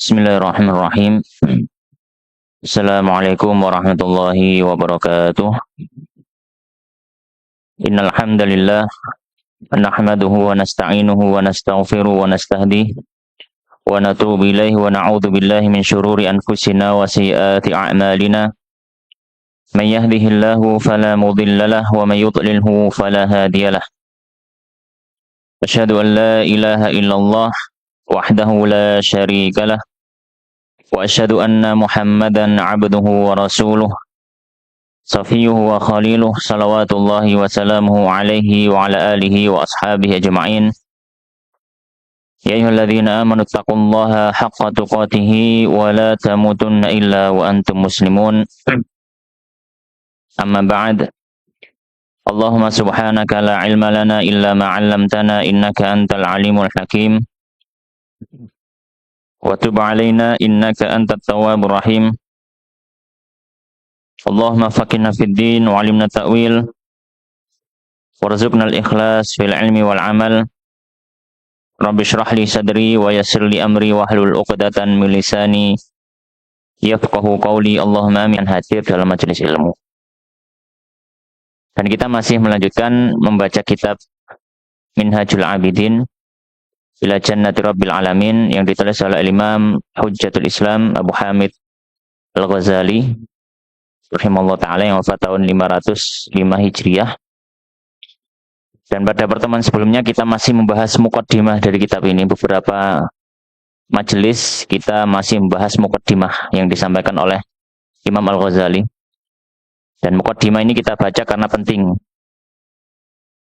Bismillahirrahmanirrahim. Assalamualaikum warahmatullahi wabarakatuh. Innal hamdalillah nahmaduhu wa nasta'inuhu wa nastaghfiruhu wa nastahdihi wa natubu ilaihi wa na'udzu billahi min syururi anfusina wa sayyiati a'malina. May yahdihillahu fala mudilla lahu wa may yudlilhu fala hadiyalah. Asyhadu an la ilaha illallah wahdahu la syarika lah. Wa asyhadu anna Muhammadan abduhu wa rasuluh safiyuhu wa khaliluh salawatullahi wa salamuhu alaihi wa ala alihi wa ashabihi ajma'in. Ya ayyuhalladzina amanu taqullaha haqqa tuqatih wa la tamutunna illa wa antum muslimun. Amma ba'd. Allahumma subhanaka la ilma lana illa ma 'allamtana innaka antal alimul hakim. Wa tub 'alaina innaka antat tawwabur rahim. Allahumma faqihna fid din wa 'allimna ta'wil warzuqna al-ikhlas fil ilmi wal 'amal. Rabbi shrah li sadri wa yassir li amri wahlul 'uqdatan min lisani yafqahu qawli. Allahumma amin. Hadir dalam majelis ilmu. Dan kita masih melanjutkan membaca kitab Minhajul Abidin ila Jannati Rabbil Alamin yang ditulis oleh Imam Hujjatul Islam Abu Hamid Al-Ghazali rahimahullah ta'ala yang wafat tahun 505 Hijriah. Dan pada pertemuan sebelumnya kita masih membahas muqaddimah dari kitab ini. Beberapa majelis kita masih membahas muqaddimah yang disampaikan oleh Imam Al-Ghazali. Dan muqaddimah ini kita baca karena penting.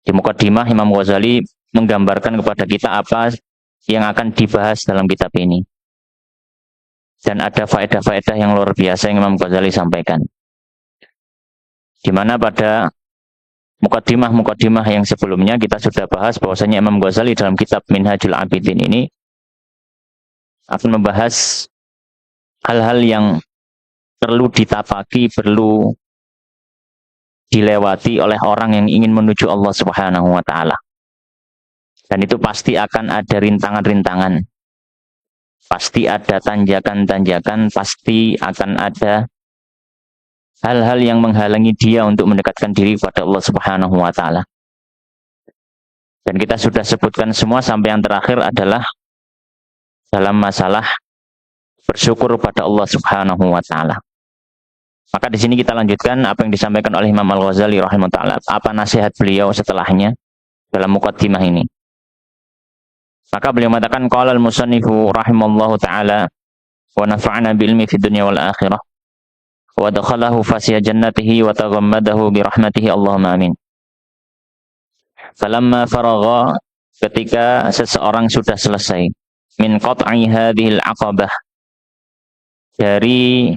Di muqaddimah Imam Ghazali menggambarkan kepada kita apa yang akan dibahas dalam kitab ini. Dan ada faedah-faedah yang luar biasa yang Imam Ghazali sampaikan. Di mana pada muqaddimah yang sebelumnya kita sudah bahas bahwasanya Imam Ghazali dalam kitab Minhajul Abidin ini akan membahas hal-hal yang perlu ditapaki, perlu dilewati oleh orang yang ingin menuju Allah Subhanahu wa ta'ala. Dan itu pasti akan ada rintangan-rintangan. Pasti ada tanjakan-tanjakan, pasti akan ada hal-hal yang menghalangi dia untuk mendekatkan diri kepada Allah Subhanahu wa ta'ala. Dan kita sudah sebutkan semua sampai yang terakhir adalah dalam masalah bersyukur pada Allah Subhanahu wa ta'ala. Maka di sini kita lanjutkan apa yang disampaikan oleh Imam Al-Ghazali rahimahullah ta'ala. Apa nasihat beliau setelahnya dalam muqaddimah ini. Maka beliau mengatakan qala al-musannifu rahimallahu ta'ala wa nafa'ana bi ilmi fid dunya wal akhirah wa dakhalahu fasiya jannatihi wa taghammadahu bi rahmatihi Allahumma amin. Falamma faragha, ketika seseorang sudah selesai min qat'i hadhil aqabah, dari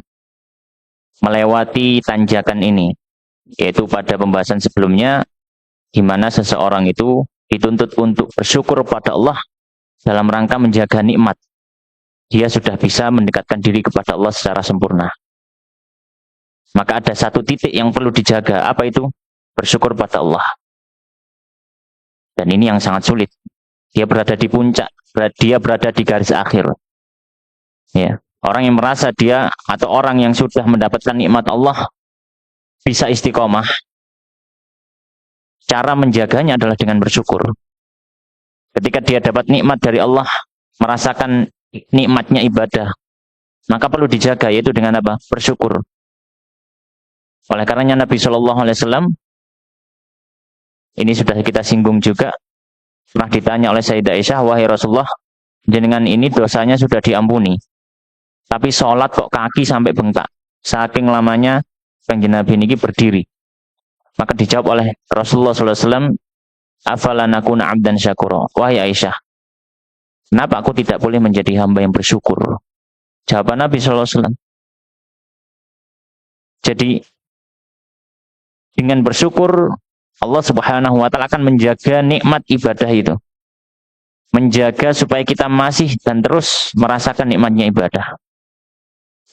melewati tanjakan ini, yaitu pada pembahasan sebelumnya di mana seseorang itu dituntut untuk bersyukur pada Allah dalam rangka menjaga nikmat. Dia sudah bisa mendekatkan diri kepada Allah secara sempurna. Maka ada satu titik yang perlu dijaga. Apa itu? Bersyukur pada Allah. Dan ini yang sangat sulit. Dia berada di puncak, dia berada di garis akhir. Ya. Orang yang merasa dia atau orang yang sudah mendapatkan nikmat Allah bisa istiqomah. Cara menjaganya adalah dengan bersyukur. Ketika dia dapat nikmat dari Allah, merasakan nikmatnya ibadah, maka perlu dijaga, yaitu dengan apa? Bersyukur. Oleh karenanya Nabi SAW, ini sudah kita singgung juga, pernah ditanya oleh Sayyidah Aisyah, wahai Rasulullah, jenengan ini dosanya sudah diampuni, tapi sholat kok kaki sampai bengkak. Saking lamanya Kanjeng Nabi ini berdiri. Maka dijawab oleh Rasulullah SAW, afala nakuna abdan syakura. Wahai Aisyah, kenapa aku tidak boleh menjadi hamba yang bersyukur? Jawaban Nabi SAW. Jadi dengan bersyukur Allah Subhanahu wa ta'ala akan menjaga nikmat ibadah itu. Menjaga supaya kita masih dan terus merasakan nikmatnya ibadah.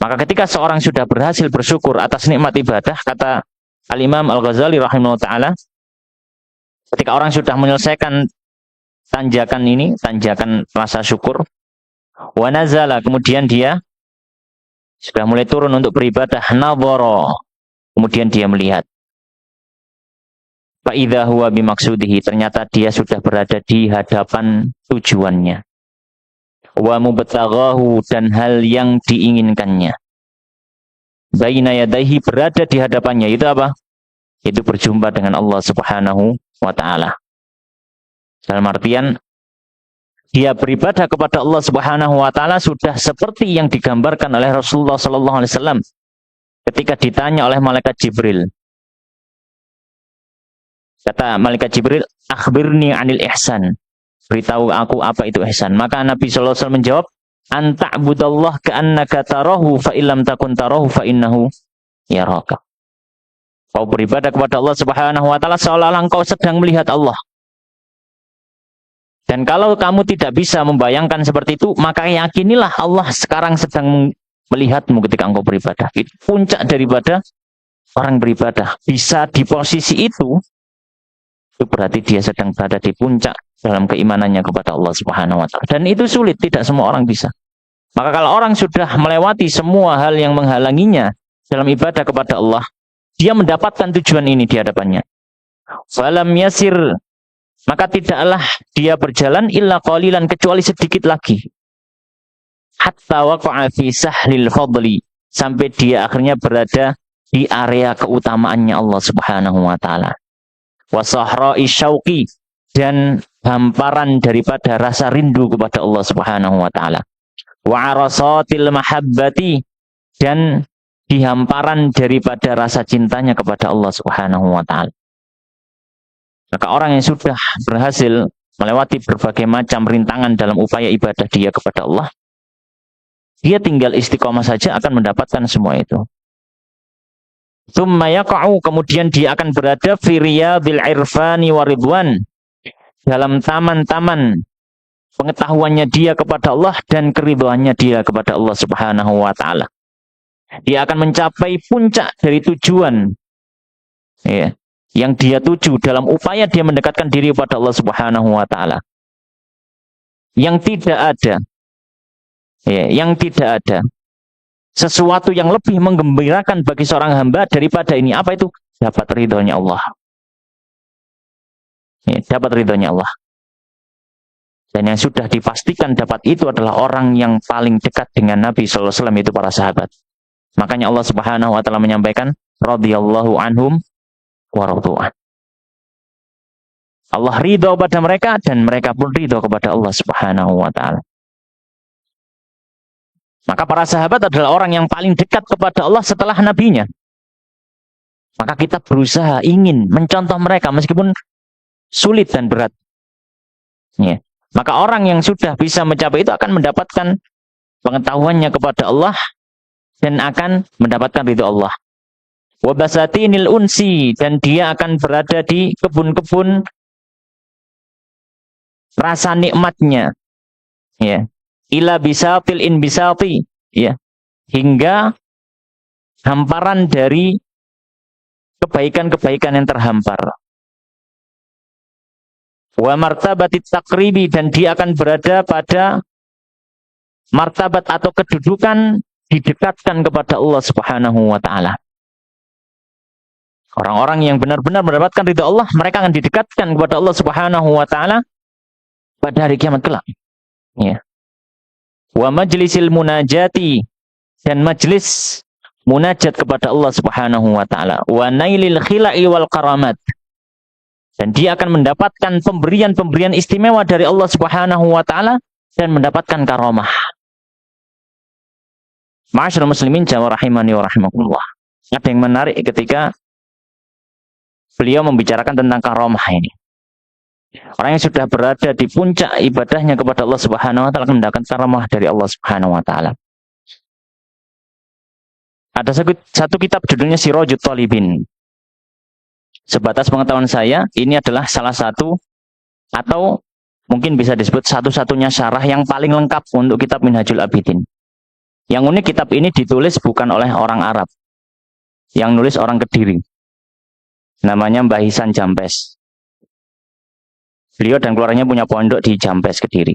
Maka ketika seorang sudah berhasil bersyukur atas nikmat ibadah, kata Al-Imam Al-Ghazali rahimahullah ta'ala, ketika orang sudah menyelesaikan tanjakan ini, tanjakan rasa syukur, Wa nazala, kemudian dia sudah mulai turun untuk beribadah. Nadhara, kemudian dia melihat. Fa idza huwa bimaksudihi, ternyata dia sudah berada di hadapan tujuannya. Wa mubtaghahu, dan hal yang diinginkannya. Baina yadaihi, berada di hadapannya, itu apa? Itu berjumpa dengan Allah Subhanahu wa taala. Dalam artian dia beribadah kepada Allah Subhanahu wa taala sudah seperti yang digambarkan oleh Rasulullah sallallahu alaihi wasallam ketika ditanya oleh malaikat Jibril. Kata malaikat Jibril, "Akhbirni 'anil ihsan." Beritahu aku apa itu ihsan. Maka Nabi sallallahu alaihi wasallam menjawab, "Anta'budallah ka'annaka tarahu fa illam takun tarahu fa innahu yaraka." Kau beribadah kepada Allah Subhanahu wa taala seolah-olah engkau sedang melihat Allah. Dan kalau kamu tidak bisa membayangkan seperti itu, maka yakinilah Allah sekarang sedang melihatmu ketika engkau beribadah. Itu puncak daripada orang beribadah. Bisa di posisi itu berarti dia sedang berada di puncak dalam keimanannya kepada Allah Subhanahu wa taala. Dan itu sulit, tidak semua orang bisa. Maka kalau orang sudah melewati semua hal yang menghalanginya dalam ibadah kepada Allah, dia mendapatkan tujuan ini di hadapannya. Falam yasir, maka tidaklah dia berjalan illa qalilan, kecuali sedikit lagi. Hatta waqa'a fi sahlil fadli, sampai dia akhirnya berada di area keutamaannya Allah Subhanahu wa taala. Wa sahra'i syauqi, dan hamparan daripada rasa rindu kepada Allah Subhanahu wa taala. Wa arasatil mahabbati, dan di hamparan daripada rasa cintanya kepada Allah Subhanahu wa taala. Maka orang yang sudah berhasil melewati berbagai macam rintangan dalam upaya ibadah dia kepada Allah, dia tinggal istiqomah saja akan mendapatkan semua itu. Tsumma yaqa'u, kemudian dia akan berada fi riyadil irfani wa ridwan, dalam taman-taman pengetahuannya dia kepada Allah dan keridhaannya dia kepada Allah Subhanahu wa taala. Dia akan mencapai puncak dari tujuan ya, yang dia tuju dalam upaya dia mendekatkan diri kepada Allah Subhanahu wa taala. Yang tidak ada sesuatu yang lebih menggembirakan bagi seorang hamba daripada ini. Apa itu? Dapat ridhonya Allah. Dapat ridhonya Allah. Dan yang sudah dipastikan dapat itu adalah orang yang paling dekat dengan Nabi sallallahu alaihi wasallam, itu para sahabat. Makanya Allah Subhanahu wa taala menyampaikan, radhiyallahu anhum wa radu'an. Allah ridho kepada mereka dan mereka pun ridho kepada Allah Subhanahu wa taala. Maka para sahabat adalah orang yang paling dekat kepada Allah setelah nabinya. Maka kita berusaha ingin mencontoh mereka meskipun sulit dan berat. Ya. Maka orang yang sudah bisa mencapai itu akan mendapatkan pengetahuannya kepada Allah dan akan mendapatkan ridho Allah. Wa basatinil unsi, dan dia akan berada di kebun-kebun rasa nikmatnya. Ya. Ila bisatil in bisati, ya, hingga hamparan dari kebaikan-kebaikan yang terhampar. Wa martabatit taqribi, dan dia akan berada pada martabat atau kedudukan didekatkan kepada Allah Subhanahu wa taala. Orang-orang yang benar-benar mendapatkan ridha Allah, mereka akan didekatkan kepada Allah Subhanahu wa taala pada hari kiamat kelak. Ya. Wa majlisil munajati, dan majlis munajat kepada Allah Subhanahu wa taala. Wa nailil khila'i wal karamat, dan dia akan mendapatkan pemberian-pemberian istimewa dari Allah Subhanahu wa taala dan mendapatkan karamah. Ma'asyiral muslimin jamaah rahimani wa rahimakumullah. Ada yang menarik ketika beliau membicarakan tentang karamah ini. Orang yang sudah berada di puncak ibadahnya kepada Allah Subhanahu wa taala akan mendapatkan karamah dari Allah Subhanahu wa taala. Ada satu kitab judulnya Sirajut Thalibin. Sebatas pengetahuan saya, ini adalah salah satu atau mungkin bisa disebut satu-satunya syarah yang paling lengkap untuk kitab Minhajul Abidin. Yang unik, kitab ini ditulis bukan oleh orang Arab. Yang nulis orang Kediri. Namanya Mbah Ihsan Jampes. Beliau dan keluarganya punya pondok di Jampes, Kediri.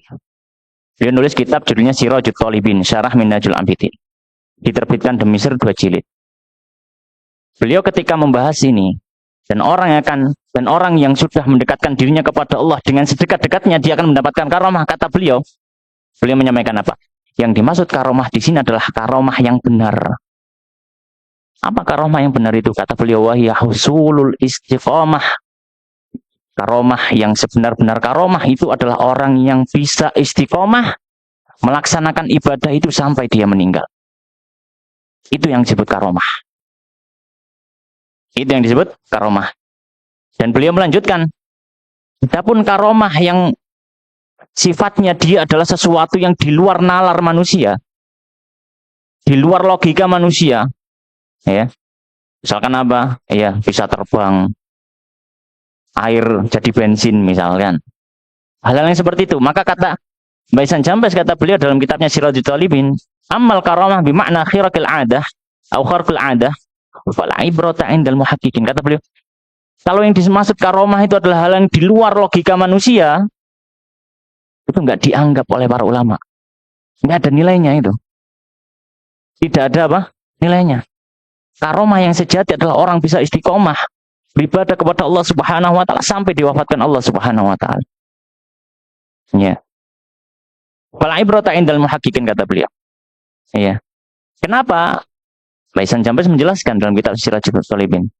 Beliau nulis kitab judulnya Sirajut Thalibin, Syarah Minhajul Abidin. Diterbitkan di Mesir 2 jilid. Beliau ketika membahas ini, dan orang yang sudah mendekatkan dirinya kepada Allah dengan sedekat-dekatnya dia akan mendapatkan karomah. Kata beliau menyampaikan apa? Yang dimaksud karomah di sini adalah karomah yang benar. Apa karomah yang benar itu? Kata beliau, wahya husulul istiqomah. Karomah yang sebenar-benar karomah itu adalah orang yang bisa istiqomah melaksanakan ibadah itu sampai dia meninggal. Itu yang disebut karomah. Itu yang disebut karomah. Dan beliau melanjutkan, adapun karomah yang sifatnya dia adalah sesuatu yang di luar nalar manusia, di luar logika manusia, ya. Misalkan apa? Ya, bisa terbang, air jadi bensin misalkan. Hal-hal yang seperti itu. Maka kata Mbah Ihsan Jambas, kata beliau dalam kitabnya Sirajul Thalibin, amal karomah bimakna khiraqil adah atau kharqul adah fala ibrata indal muhaqqiqin. Kata beliau, kalau yang dimaksud karomah itu adalah hal yang di luar logika manusia, itu nggak dianggap oleh para ulama. Nggak ada nilainya itu. Tidak ada apa? Nilainya. Karomah yang sejati adalah orang bisa istiqomah beribadah kepada Allah Subhanahu wa taala sampai diwafatkan Allah Subhanahu wa taala. Ya. Fala ibrata indal muhaqqiqin, kata beliau. Ya. Kenapa? Mbah Ihsan Jambas menjelaskan dalam kitab Sirajul Thalibin.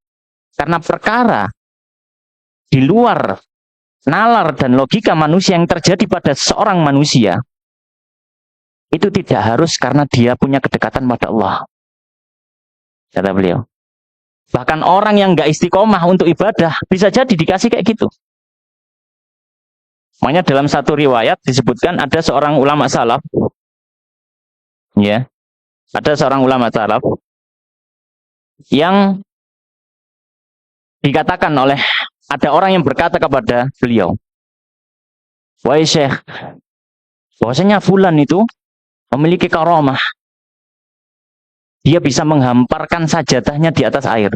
Karena perkara di luar nalar dan logika manusia yang terjadi pada seorang manusia itu tidak harus karena dia punya kedekatan pada Allah. Kata beliau. Bahkan orang yang nggak istiqomah untuk ibadah bisa jadi dikasih kayak gitu. Makanya dalam satu riwayat disebutkan ada seorang ulama salaf, ya, ada seorang ulama salaf yang dikatakan oleh ada orang yang berkata kepada beliau, wahai Syekh, bahwasanya fulan itu memiliki karomah. Dia bisa menghamparkan sajadahnya di atas air.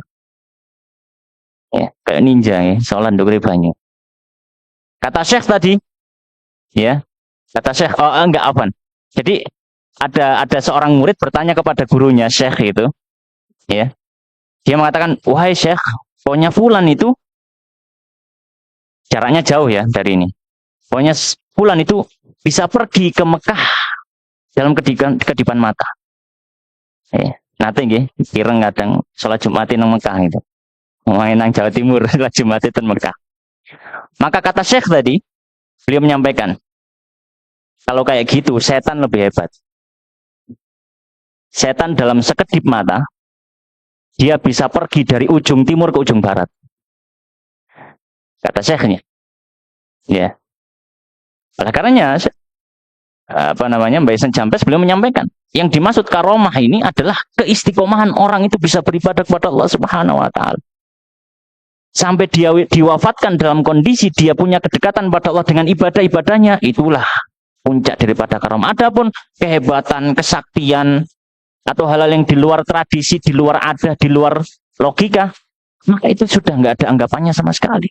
Ya, kayak ninja ya, soalan dogri banyak. Kata Syekh tadi, ya, kata Syekh, oh enggak apa. Jadi ada seorang murid bertanya kepada gurunya Syekh itu, ya. Dia mengatakan, wahai Syekh, pokoknya fulan itu jaraknya jauh ya dari ini. Pokoknya fulan itu bisa pergi ke Mekah dalam kedipan mata. Nanti nggih, kireng kadang sholat Jumat nang Mekah itu. Main nang Jawa Timur sholat Jumat itu Mekah. Maka kata Syekh tadi, beliau menyampaikan, kalau kayak gitu setan lebih hebat. Setan dalam sekedip mata dia bisa pergi dari ujung timur ke ujung barat. Kata Syekhnya. Ya. Oleh karenanya Mbah Ihsan Jambas beliau menyampaikan, yang dimaksud karomah ini adalah keistiqomahan orang itu bisa beribadah kepada Allah Subhanahu wa taala. Sampai dia diwafatkan dalam kondisi dia punya kedekatan pada Allah dengan ibadah-ibadahnya, itulah puncak daripada karomah. Adapun kehebatan, kesaktian atau hal-hal yang di luar tradisi, di luar adat, di luar logika, maka itu sudah nggak ada anggapannya sama sekali.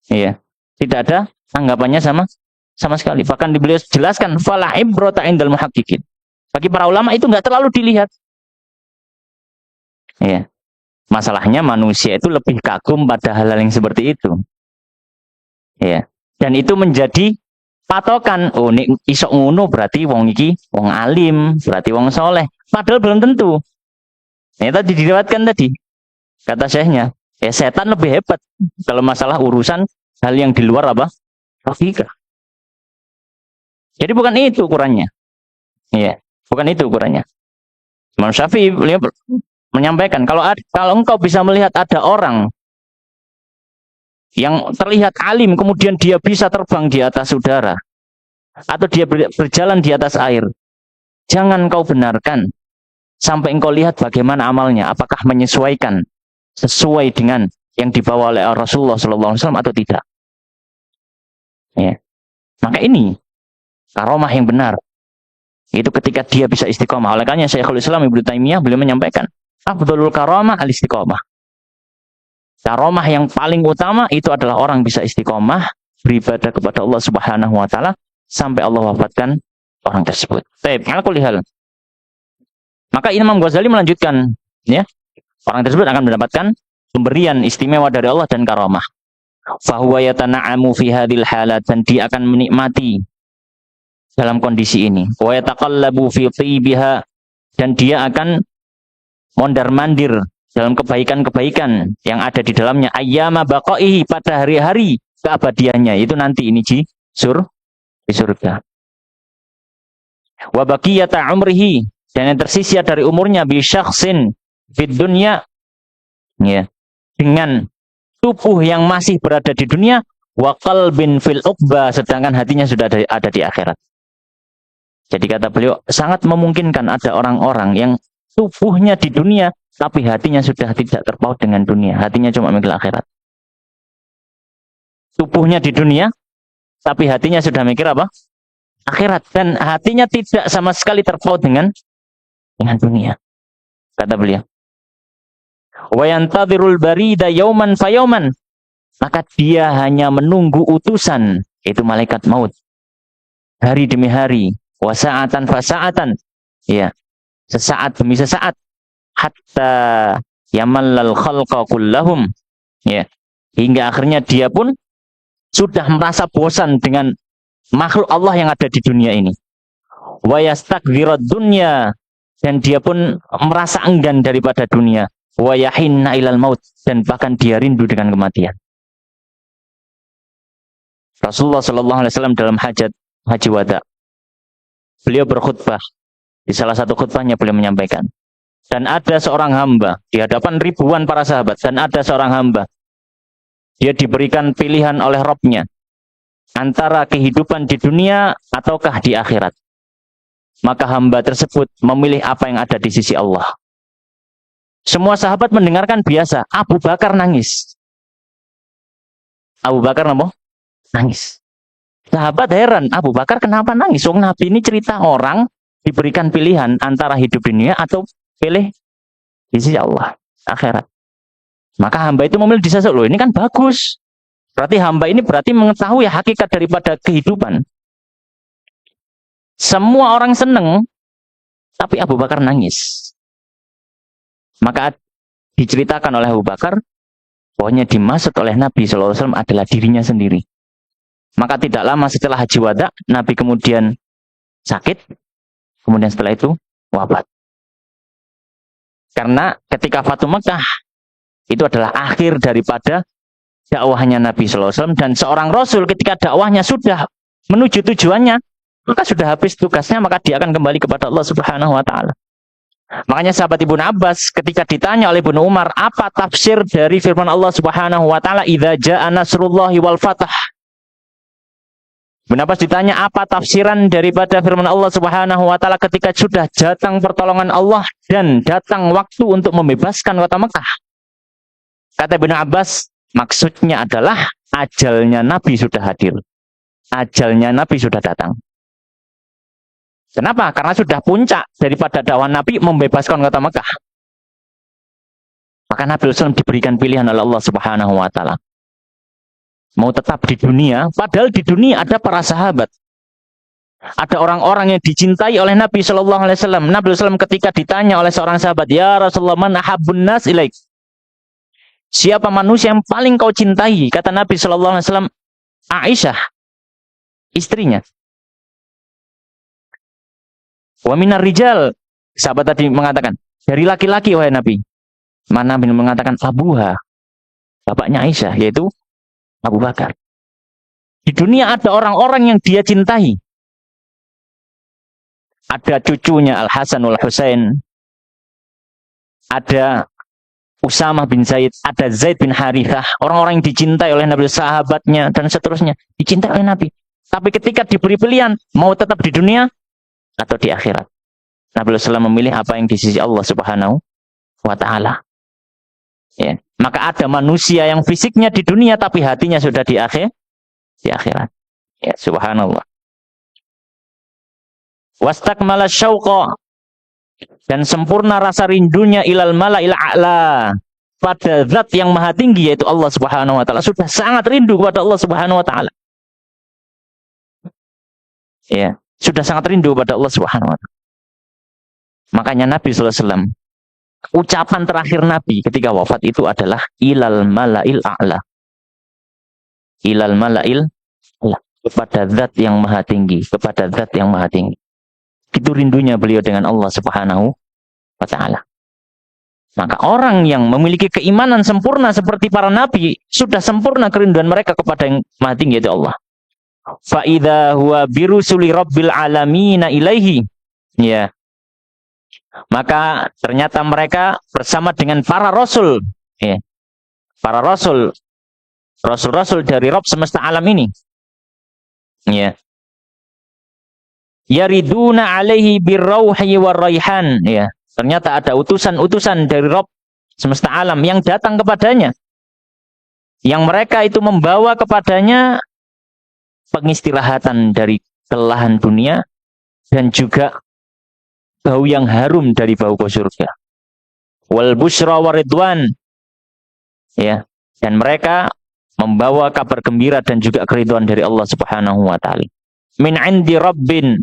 Iya, tidak ada anggapannya sama sekali. Bahkan beliau jelaskan fala ibrata indal muhaqqiqin. Bagi para ulama itu nggak terlalu dilihat. Iya. Masalahnya manusia itu lebih kagum pada hal-hal yang seperti itu. Iya. Dan itu menjadi patokan, oh nek iso ngono berarti wong iki wong alim, berarti wong soleh. Padahal belum tentu. Ya tadi diriwayatkan tadi. Kata Syekhnya, ya setan lebih hebat kalau masalah urusan hal yang di luar apa? Logika. Jadi bukan itu ukurannya. Iya, bukan itu ukurannya. Imam Syafi'i beliau menyampaikan, kalau engkau bisa melihat ada orang yang terlihat alim, kemudian dia bisa terbang di atas udara, atau dia berjalan di atas air, jangan kau benarkan sampai engkau lihat bagaimana amalnya, apakah menyesuaikan sesuai dengan yang dibawa oleh Rasulullah SAW atau tidak. Ya. Maka ini karomah yang benar. Itu ketika dia bisa istiqomah. Oleh karena Syekhul Islam Ibnu Taimiyah beliau menyampaikan, afdhalul karomah al-istiqomah. Karomah yang paling utama itu adalah orang bisa istiqomah beribadah kepada Allah Subhanahu wa taala sampai Allah wafatkan orang tersebut. Baik, ala kulli hal. Maka Imam Ghazali melanjutkan, ya, orang tersebut akan mendapatkan pemberian istimewa dari Allah dan karamah. Fahuwa yatana'amu fi hadhil halat, dan dia akan menikmati dalam kondisi ini. Wa yataqallabu fi tibiha, dan dia akan mondar-mandir dalam kebaikan-kebaikan yang ada di dalamnya. Ayyama baqaihi, pada hari-hari keabadiannya, itu nanti ini di surga. Wa baqiyata umrihi, dan yang tersisa dari umurnya bi syakhsin fid dunya, ya, dengan tubuh yang masih berada di dunia, wa qalbin fil uqba, sedangkan hatinya sudah ada di akhirat. Jadi kata beliau, sangat memungkinkan ada orang-orang yang tubuhnya di dunia, tapi hatinya sudah tidak terpaut dengan dunia. Hatinya cuma mikir akhirat. Tubuhnya di dunia, tapi hatinya sudah mikir apa? Akhirat. Dan hatinya tidak sama sekali terpaut dengan dunia. Kata beliau. Wa yantadhirul barida yauman fayauman, maka dia hanya menunggu utusan, itu malaikat maut, hari demi hari. Wa sa'atan fa sa'atan, ya, sesaat demi sesaat. Hatta yamallal khalqa kullahum, ya, hingga akhirnya dia pun sudah merasa bosan dengan makhluk Allah yang ada di dunia ini. Wa yastakbirad dunya, dan dia pun merasa enggan daripada dunia. Wa yahinna ilal maut, dan bahkan dia rindu dengan kematian. Rasulullah sallallahu alaihi wasallam dalam haji wada, beliau berkhutbah. Di salah satu khutbahnya beliau menyampaikan, dan ada seorang hamba di hadapan ribuan para sahabat, dan ada seorang hamba, dia diberikan pilihan oleh Rabb-nya antara kehidupan di dunia ataukah di akhirat. Maka hamba tersebut memilih apa yang ada di sisi Allah. Semua sahabat mendengarkan biasa. Abu Bakar nangis. Abu Bakar apa? Nangis. Sahabat heran, Abu Bakar kenapa nangis? Wong Nabi ini cerita orang diberikan pilihan antara hidup dunia atau pilih di sisi Allah, akhirat. Maka hamba itu memilih di sisi Allah. Ini kan bagus. Berarti hamba ini mengetahui hakikat daripada kehidupan. Semua orang senang, tapi Abu Bakar nangis. Maka diceritakan oleh Abu Bakar, bahwanya dimaksud oleh Nabi SAW adalah dirinya sendiri. Maka tidak lama setelah haji wada, Nabi kemudian sakit, kemudian setelah itu wafat. Karena ketika Fatu Mekah, itu adalah akhir daripada dakwahnya Nabi SAW, dan seorang Rasul ketika dakwahnya sudah menuju tujuannya, maka sudah habis tugasnya, maka dia akan kembali kepada Allah Subhanahu wa Ta'ala. Makanya sahabat Ibnu Abbas ketika ditanya oleh Ibnu Umar, apa tafsir dari firman Allah Subhanahu wa Ta'ala, idza jaa nasrullahi wal fath? Ibnu Abbas ditanya apa tafsiran daripada firman Allah Subhanahu wa Ta'ala ketika sudah datang pertolongan Allah dan datang waktu untuk membebaskan kota Mekah. Kata Ibnu Abbas, maksudnya adalah ajalnya Nabi sudah hadir. Ajalnya Nabi sudah datang. Kenapa? Karena sudah puncak daripada dakwah Nabi membebaskan kota Mekah. Maka Nabi SAW diberikan pilihan oleh Allah Subhanahu wa Ta'ala. Mau tetap di dunia, padahal di dunia ada para sahabat. Ada orang-orang yang dicintai oleh Nabi Shallallahu Alaihi Wasallam. Nabi SAW ketika ditanya oleh seorang sahabat, ya Rasulullah, man ahabbun nas ilaik? Siapa manusia yang paling kau cintai? Kata Nabi Shallallahu Alaihi Wasallam, Aisyah, istrinya. Wa minar rijal, sahabat tadi mengatakan, dari laki-laki wahai Nabi. Mana Nabi mengatakan Abuha, bapaknya Aisyah, yaitu Abu Bakar. Di dunia ada orang-orang yang dia cintai. Ada cucunya Al-Hasan Al-Husain, ada Usamah bin Zaid, ada Zaid bin Harithah, orang-orang yang dicintai oleh Nabi, sahabatnya, dan seterusnya, dicintai oleh Nabi. Tapi ketika diberi pilihan, mau tetap di dunia atau di akhirat, Nabi SAW memilih apa yang di sisi Allah Subhanahu wa Ta'ala. Ya. Maka ada manusia yang fisiknya di dunia tapi hatinya sudah di akhirat. Ya, subhanallah. Wastakmala syauqa, dan sempurna rasa rindunya ilal mala'il a'la, pada zat yang maha tinggi yaitu Allah Subhanahu wa Ta'ala. Sudah sangat rindu kepada Allah Subhanahu wa Ta'ala. Ya, sudah sangat rindu pada Allah Subhanahu wa taala. Makanya Nabi sallallahu alaihi wasallam, ucapan terakhir Nabi ketika wafat itu adalah ilal malail a'la. Ilal malail a'la, kepada zat yang maha tinggi, kepada zat yang maha tinggi. Itu rindunya beliau dengan Allah Subhanahu wa taala. Maka orang yang memiliki keimanan sempurna seperti para nabi, sudah sempurna kerinduan mereka kepada yang maha tinggi, yaitu Allah. Fa idza huwa birusuli rabbil alamin ilaihi. Ya. Maka ternyata mereka bersama dengan para rasul, ya. Para rasul, rasul-rasul dari Rabb semesta alam ini. Ya. Yariduna alaihi birrauhi warraihan, ya. Ternyata ada utusan-utusan dari Rabb semesta alam yang datang kepadanya. Yang mereka itu membawa kepadanya pengistirahatan dari kelelahan dunia dan juga bau yang harum dari bau surga. Wal busyra waridwan. Ya, dan mereka membawa kabar gembira dan juga keridhaan dari Allah Subhanahu wa taala. Min 'indi rabbin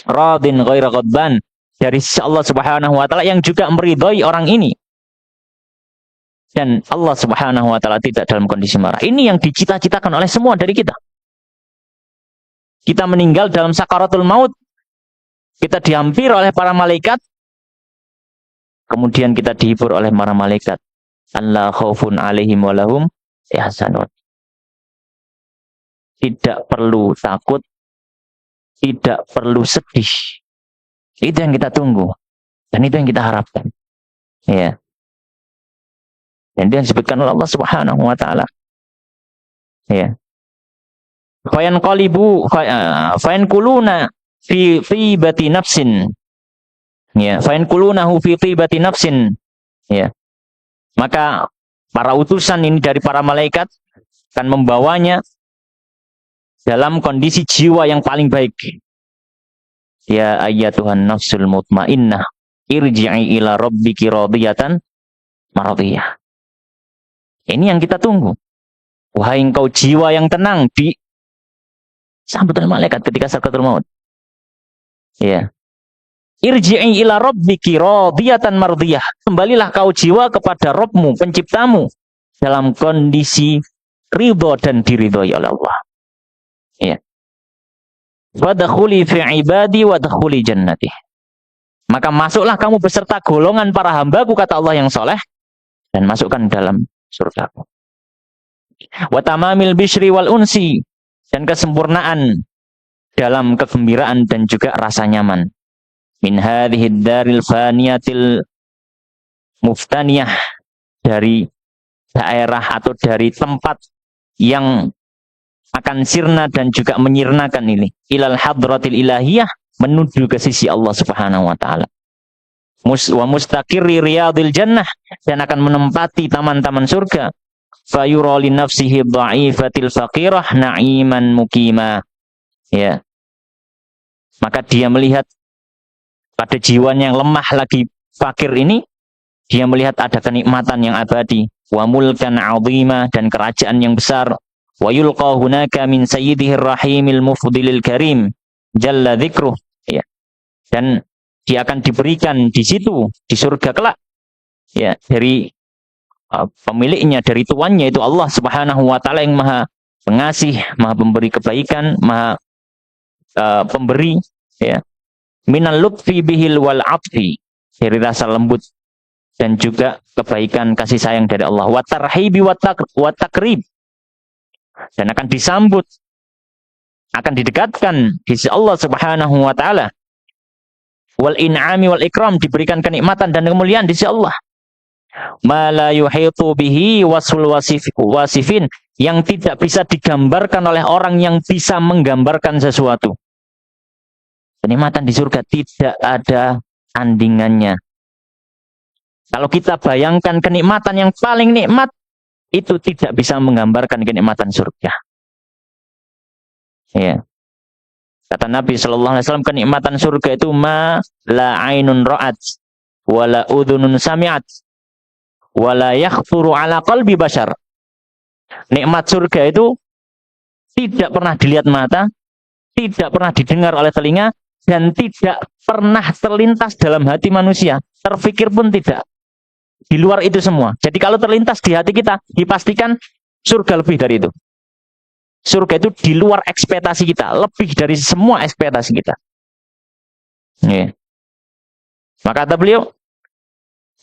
radin ghaira ghadban, dari Allah Subhanahu wa taala yang juga meridhai orang ini. Dan Allah Subhanahu wa taala tidak dalam kondisi marah. Ini yang dicita-citakan oleh semua dari kita. Kita meninggal dalam sakaratul maut, kita dihampir oleh para malaikat, kemudian kita dihibur oleh para malaikat. Allah khaufun alaihim walahum yahzanun. Tidak perlu takut, tidak perlu sedih. Itu yang kita tunggu, dan itu yang kita harapkan. Ya. Dan itu yang disebutkan oleh Allah Subhanahu wa taala. Ya. Fayankuluna fi tibati nafsin. Ya, fayankulunahu fi tibati nafsin. Ya. Maka para utusan ini dari para malaikat akan membawanya dalam kondisi jiwa yang paling baik. Ya ayyatuhan nafsul mutmainnah, irji'i ila rabbiki radiyatan maradiyah. Ini yang kita tunggu. Wahai engkau jiwa yang tenang, di sambutan malaikat ketika sakaratul maut. Ya. Irji'i ila rabbiki radiyatan mardiyah. Kembalilah kau jiwa kepada Rabbmu, penciptamu, dalam kondisi ridho dan diridhoi oleh Allah. Ya. Wadkhuli fi ibadi wadkhuli jannati. Maka masuklah kamu beserta golongan para hambaku, kata Allah yang soleh, dan masukkan dalam surgaku. Wa tamamil bishri wal unsi, dan kesempurnaan dalam kegembiraan dan juga rasa nyaman. Min hadhid daril faniyatil muftaniyah, dari daerah atau dari tempat yang akan sirna dan juga menyirnakan ini, ilal hadratil ilahiyah, menuju ke sisi Allah Subhanahu wa taala. Wa mustaqirri riyadil jannah, dan akan menempati taman-taman surga. Fayura li nafsihi dha'ifatil faqirah na'iman mukima. Ya. Maka dia melihat pada jiwanya yang lemah lagi fakir ini, dia melihat ada kenikmatan yang abadi, wa mulkan 'azima, dan kerajaan yang besar. Wa yulqa hunaka min sayyidihir rahimil mufdilil karim jalla dzikruh. Ya. Dan dia akan diberikan di situ, di surga kelak, ya, dari pemiliknya, dari tuannya, itu Allah Subhanahu wa taala yang maha pengasih, maha pemberi kebaikan, maha pemberi, ya. Minal lutfi bihil wal atfi, dari rasa lembut dan juga kebaikan kasih sayang dari Allah. Wa tarhibi wa takrib, dan akan disambut, akan didekatkan di sisi Allah Subhanahu wa taala. Wal in'ami wal ikram, diberikan kenikmatan dan kemuliaan di sisi Allah. Ma la yuhitu bihi wasful wasifin, yang tidak bisa digambarkan oleh orang yang bisa menggambarkan sesuatu. Kenikmatan di surga tidak ada tandingannya. Kalau kita bayangkan kenikmatan yang paling nikmat, itu tidak bisa menggambarkan kenikmatan surga. Ya. Kata Nabi sallallahu alaihi wasallam, kenikmatan surga itu ma la ainun ra'at wa la udhunun sami'at wa la yakhthuru ala qalbi bashar. Nikmat surga itu tidak pernah dilihat mata, tidak pernah didengar oleh telinga, dan tidak pernah terlintas dalam hati manusia. Terfikir pun tidak. Di luar itu semua. Jadi kalau terlintas di hati kita, dipastikan surga lebih dari itu. Surga itu di luar ekspektasi kita, lebih dari semua ekspektasi kita. Ya. Maka kata beliau,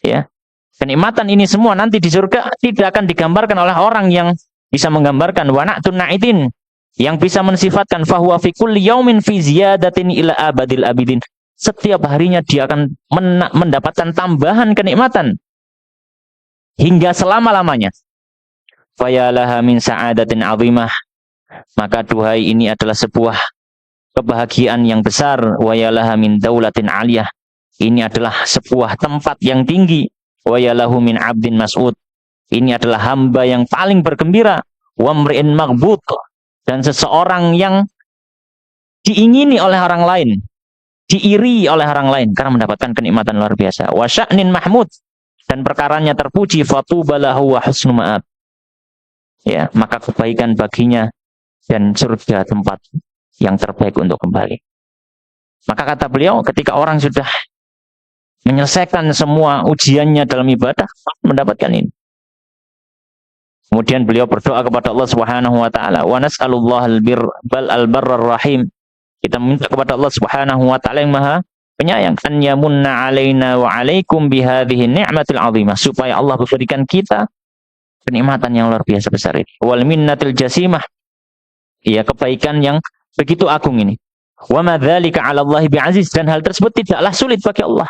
ya, kenikmatan ini semua nanti di surga tidak akan digambarkan oleh orang yang bisa menggambarkan wa na'tun na'itin, yang bisa mensifatkan fahuwa fi kulli yaumin fi ziyadatin ila abadil abidin. Setiap harinya dia akan mendapatkan tambahan kenikmatan hingga selama-lamanya. Fayalaha min sa'adatin 'azimah. Maka duhai ini adalah sebuah kebahagiaan yang besar. Wayalaha min daulatin 'aliyah. Ini adalah sebuah tempat yang tinggi. Wayalahu min 'abdin mas'ud. Ini adalah hamba yang paling bergembira. Wa mri'in maghbut. Dan seseorang yang diingini oleh orang lain, diiri oleh orang lain karena mendapatkan kenikmatan luar biasa. Wa sya'nin mahmud. Dan perkaranya terpuji. Fatubalahu wa husnu ma'ab. Ya, maka kebaikan baginya dan surga tempat yang terbaik untuk kembali. Maka kata beliau, ketika orang sudah menyelesaikan semua ujiannya dalam ibadah, mendapatkan ini. Kemudian beliau berdoa kepada Allah Subhanahu wa taala, wa nas'alullahal bir bal al-barrar rahim. Kita minta kepada Allah Subhanahu wa taala yang Maha Penyayang, an yamunna alaina wa alaikum bihadhihi ni'matil 'azimah, supaya Allah berikan kita kenikmatan yang luar biasa besar ini. Wal minnatil jasimah. Ya, kebaikan yang begitu agung ini. Wa ma dzalika 'ala Allah bi'aziz, dan hal tersebut tidaklah sulit bagi Allah.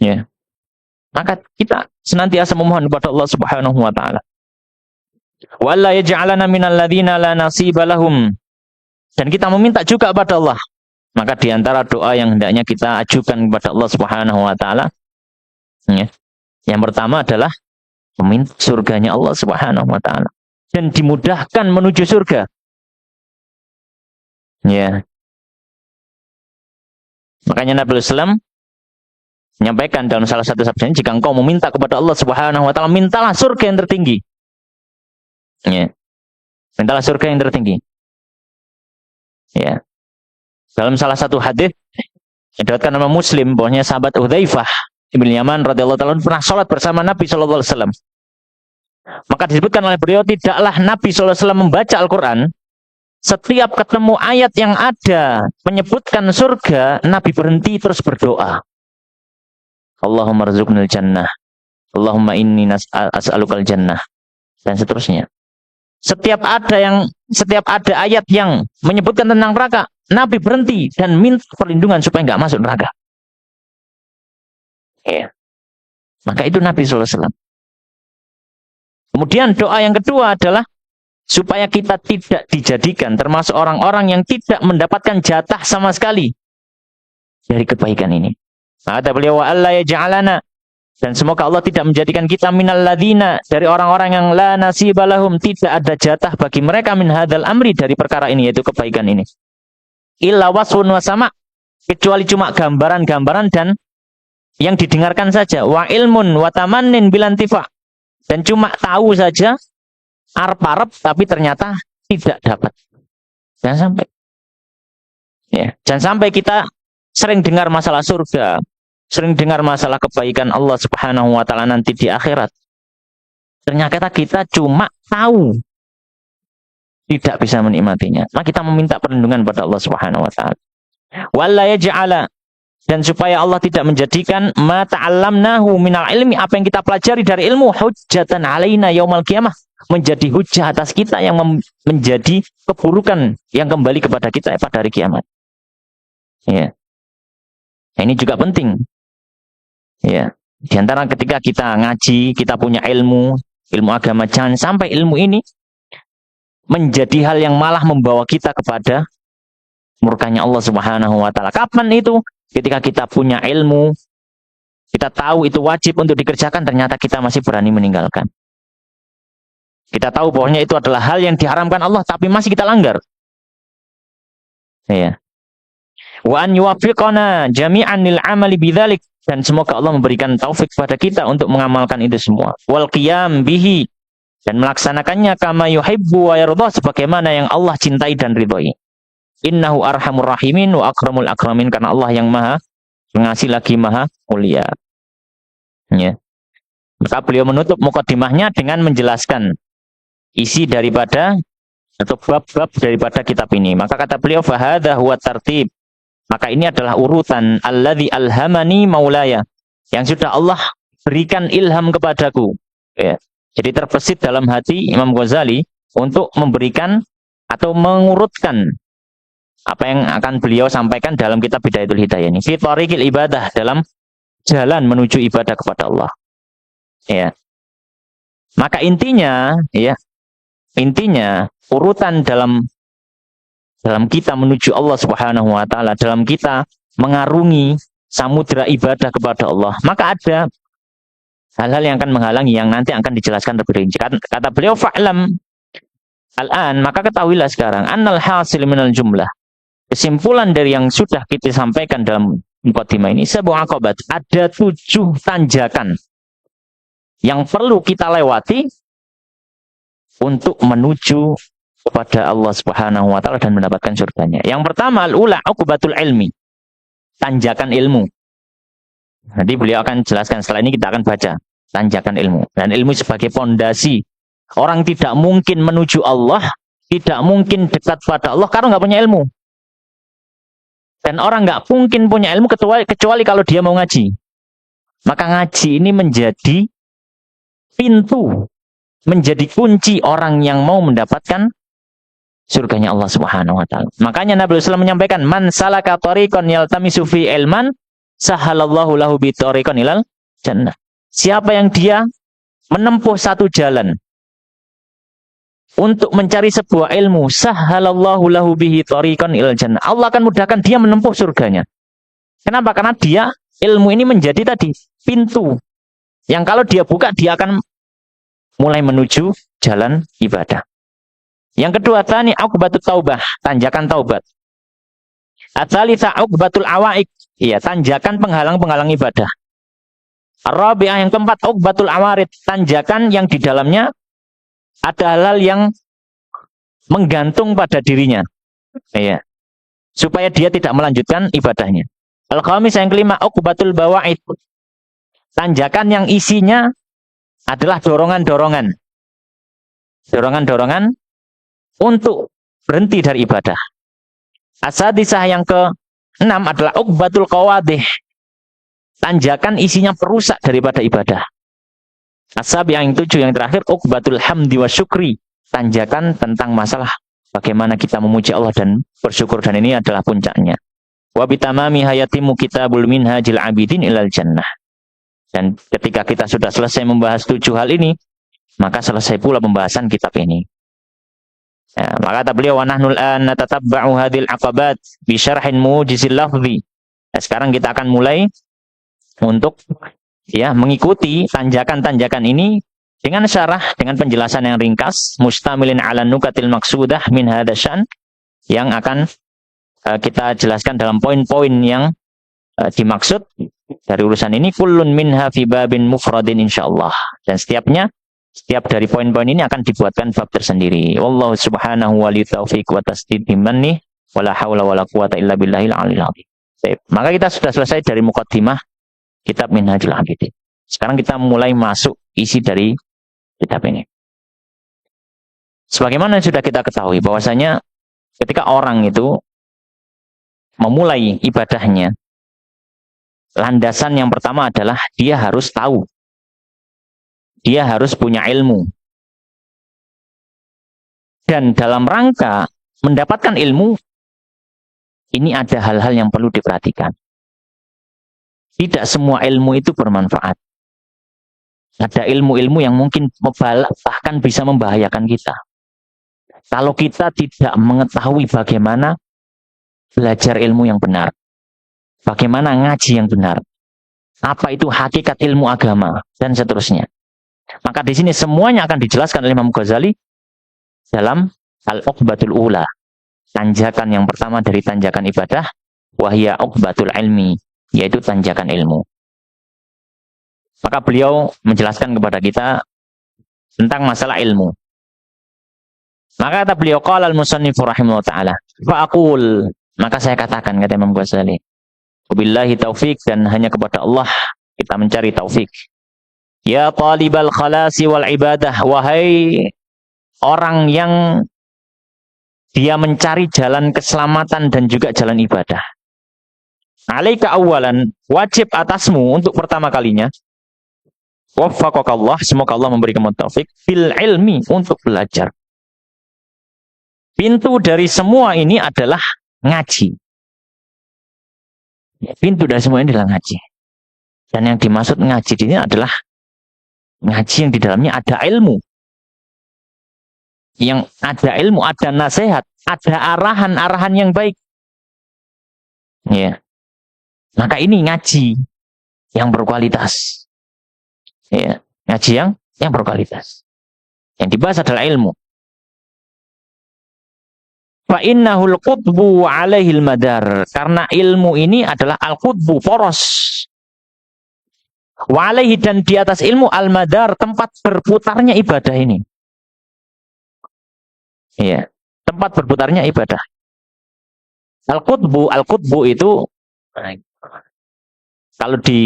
Ya. Maka kita senantiasa memohon kepada Allah Subhanahu wa taala. Wa la yaj'alana minal ladzina la nasiba lahum. Dan kita meminta juga kepada Allah. Maka di antara doa yang hendaknya kita ajukan kepada Allah Subhanahu wa taala, ya, yang pertama adalah meminta surganya Allah Subhanahu wa taala dan dimudahkan menuju surga. Ya. Makanya Nabi SAW menyampaikan dalam salah satu sabdanya, jika engkau meminta kepada Allah Subhanahu wa taala, mintalah surga yang tertinggi. Ya. Mintalah surga yang tertinggi. Ya. Dalam salah satu hadis yang diriwayatkan oleh Muslim, bahwasanya sahabat Hudzaifah bin Yaman radhiyallahu taala pernah salat bersama Nabi sallallahu alaihi wasallam. Maka disebutkan oleh beliau, tidaklah Nabi sallallahu alaihi wasallam membaca Al-Qur'an, setiap ketemu ayat yang ada menyebutkan surga, Nabi berhenti terus berdoa. Allahumma rzuqnil jannah. Allahumma inni as'alukal jannah. Dan seterusnya. Setiap ada ayat yang menyebutkan tentang neraka, Nabi berhenti dan minta perlindungan supaya nggak masuk neraka. Ya. Maka itu Nabi SAW. Kemudian doa yang kedua adalah supaya kita tidak dijadikan termasuk orang-orang yang tidak mendapatkan jatah sama sekali dari kebaikan ini. Kata beliau, wa alla yaj'alana, dan semoga Allah tidak menjadikan kita minal ladzina, dari orang-orang yang la nasiba lahum, tidak ada jatah bagi mereka min hadzal amri, dari perkara ini, yaitu kebaikan ini. Illa wasfun wa sama, kecuali cuma gambaran-gambaran dan yang didengarkan saja. Wa ilmun wa tamannin bilantifa, dan cuma tahu saja, arep-arep, tapi ternyata tidak dapat. Jangan sampai. Ya, jangan sampai kita sering dengar masalah surga, sering dengar masalah kebaikan Allah Subhanahu wa taala nanti di akhirat. Ternyata kita cuma tahu, tidak bisa menikmatinya. Maka kita meminta perlindungan pada Allah Subhanahu wa taala. Walla yaj'ala, dan supaya Allah tidak menjadikan ma ta'allamnahu minal ilmi, apa yang kita pelajari dari ilmu, hujjatan alaina yaumal qiyamah, menjadi hujah atas kita yang menjadi keburukan yang kembali kepada kita pada hari kiamat. Ya. Nah, ini juga penting. Ya. Di antara ketika kita ngaji, kita punya ilmu agama, jangan sampai ilmu ini menjadi hal yang malah membawa kita kepada murkanya Allah Subhanahu wa taala. Kapan itu? Ketika kita punya ilmu, kita tahu itu wajib untuk dikerjakan, ternyata kita masih berani meninggalkan. Kita tahu bahwanya itu adalah hal yang diharamkan Allah, tapi masih kita langgar. Ya. Wa an yuwaffiqana jami'an lil amali bidzalik, dan semoga Allah memberikan taufik pada kita untuk mengamalkan itu semua. Wal qiyam bihi, dan melaksanakannya kama yuhibbu wa yarda, sebagaimana yang Allah cintai dan ridhoi. Innahu arhamur rahimin wa akramul akramin, karena Allah yang maha pengasih lagi maha mulia. Ya. Maka beliau menutup mukadimahnya dengan menjelaskan isi daripada atau bab-bab daripada kitab ini. Maka kata beliau, fahadha huwa tartib. Maka ini adalah urutan alladzi alhamani maulaya, yang sudah Allah berikan ilham kepadaku. Ya. Jadi terbesit dalam hati Imam Ghazali untuk memberikan atau mengurutkan apa yang akan beliau sampaikan dalam kitab Bidayatul Hidayah ini. Fi thariqil ibadah, dalam jalan menuju ibadah kepada Allah. Ya. Maka intinya, ya, intinya urutan dalam kita menuju Allah Subhanahu wa taala, dalam kita mengarungi samudra ibadah kepada Allah, maka ada hal-hal yang akan menghalangi yang nanti akan dijelaskan lebih rinci. Kata beliau, fa'lam al-an, maka ketahuilah sekarang, annal hasil minal jumlah, kesimpulan dari yang sudah kita sampaikan dalam mukadimah ini, sebuah aqabat, ada 7 tanjakan yang perlu kita lewati untuk menuju kepada Allah Subhanahu wa taala dan mendapatkan surganya. Yang pertama, al-ula uqbatul ilmi, tanjakan ilmu. Nanti beliau akan jelaskan, setelah ini kita akan baca tanjakan ilmu. Dan ilmu sebagai pondasi. Orang tidak mungkin menuju Allah, tidak mungkin dekat pada Allah karena nggak punya ilmu. Dan orang nggak mungkin punya ilmu kecuali kalau dia mau ngaji. Maka ngaji ini menjadi pintu, menjadi kunci orang yang mau mendapatkan surganya Allah Subhanahu wa taala. Makanya Nabi sallallahu alaihi wasallam menyampaikan, man salaka tariqan yaltamisu fi ilman sahalallahu lahu bi tariqan ilal jannah. Siapa yang dia menempuh satu jalan untuk mencari sebuah ilmu, sahalallahu lahu bihi tariqan ilal jannah. Allah akan mudahkan dia menempuh surganya. Kenapa? Karena dia, ilmu ini menjadi tadi pintu yang kalau dia buka, dia akan mulai menuju jalan ibadah. Yang kedua, tani uqbatut taubah, tanjakan taubat. Atsalisa uqbatul awaik, iya, tanjakan penghalang-penghalang ibadah. Ar-rabi'ah, yang keempat, uqbatul awarid, tanjakan yang di dalamnya ada hal-hal yang menggantung pada dirinya. Iya. Supaya dia tidak melanjutkan ibadahnya. Al-khamis, yang kelima, uqbatul bawaid, tanjakan yang isinya adalah dorongan-dorongan. Dorongan-dorongan untuk berhenti dari ibadah. As-sadisah, yang ke-6 adalah uqbatul qawadih, tanjakan isinya perusak daripada ibadah. As-sabi, yang 7, yang terakhir, uqbatul hamdi wa syukri, tanjakan tentang masalah bagaimana kita memuji Allah dan bersyukur, dan ini adalah puncaknya. Wa bitamami hayatimu kitabul minhajil abidin ilal jannah. Dan ketika kita sudah selesai membahas 7 hal ini, maka selesai pula pembahasan kitab ini. Ya, maka kata beliau, wa nahnul an natatabba'u hadhil aqabat bi syarhin mujizil lafzi. Nah, sekarang kita akan mulai untuk mengikuti tanjakan-tanjakan ini dengan syarah, dengan penjelasan yang ringkas, mustamilin ala nukatil maksudah min hadasyan, yang akan kita jelaskan dalam poin-poin yang dimaksud dari urusan ini. Kullun minha fi babin mufradin insyaallah. Dan setiap dari poin-poin ini akan dibuatkan bab tersendiri. Wallahu subhanahu wa taufiq wa tasdid bimannih wala haula wala quwata illa billahil aliyil azim. Maka kita sudah selesai dari mukadimah kitab Minhajul Abidin. Sekarang kita mulai masuk isi dari kitab ini. Sebagaimana sudah kita ketahui bahwasanya ketika orang itu memulai ibadahnya, landasan yang pertama adalah dia harus tahu. Dia harus punya ilmu. Dan dalam rangka mendapatkan ilmu, ini ada hal-hal yang perlu diperhatikan. Tidak semua ilmu itu bermanfaat. Ada ilmu-ilmu yang mungkin bahkan bisa membahayakan kita. Kalau kita tidak mengetahui bagaimana belajar ilmu yang benar, bagaimana ngaji yang benar, apa itu hakikat ilmu agama, dan seterusnya. Maka di sini semuanya akan dijelaskan oleh Imam Ghazali dalam al-uqbatul ula, tanjakan yang pertama dari tanjakan ibadah, wahya uqbatul ilmi, yaitu tanjakan ilmu. Maka beliau menjelaskan kepada kita tentang masalah ilmu. Maka kata beliau, qala al-musannif rahimahullah ta'ala, fa'aqul, maka saya katakan, kata Imam Ghazali, wabillahi taufik, dan hanya kepada Allah kita mencari taufik. Ya talibal khalasi wal ibadah, wahai orang yang dia mencari jalan keselamatan dan juga jalan ibadah. Alaika awalan, wajib atasmu untuk pertama kalinya, waffaqakallah, semoga Allah memberi kamu taufik, fil ilmi, untuk belajar. Pintu dari semua ini adalah ngaji. Pintu dari semua ini adalah ngaji. Dan yang dimaksud ngaji ini adalah ngaji yang di dalamnya ada ilmu. Yang ada ilmu, ada nasihat, ada arahan-arahan yang baik. Ya. Maka ini ngaji yang berkualitas. Ya, ngaji yang berkualitas. Yang dibahas adalah ilmu. Fa innahul qutbu 'alaihil madar. Karena ilmu ini adalah al-qutbu, poros. Wa 'alaihi, dan di atas ilmu al-madar, tempat berputarnya ibadah ini. Ya, tempat berputarnya ibadah. Al-qutbu itu kalau di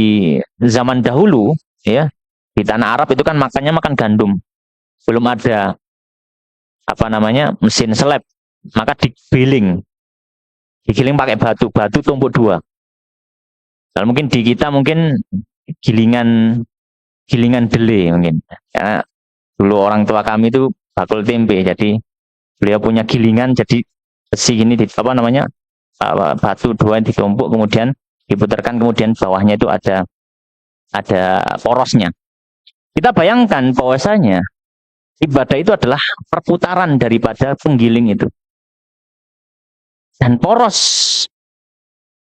zaman dahulu, ya, di tanah Arab itu kan makannya makan gandum. Belum ada mesin seleb, maka digiling pakai batu tumpuk dua. Kalau mungkin di kita mungkin gilingan dele mungkin. Karena dulu orang tua kami itu bakul tempe, jadi beliau punya gilingan, jadi besi ini batu dua ditumpuk, kemudian diputarkan, kemudian bawahnya itu ada porosnya. Kita bayangkan bahwasanya ibadah itu adalah perputaran daripada penggiling itu. Dan poros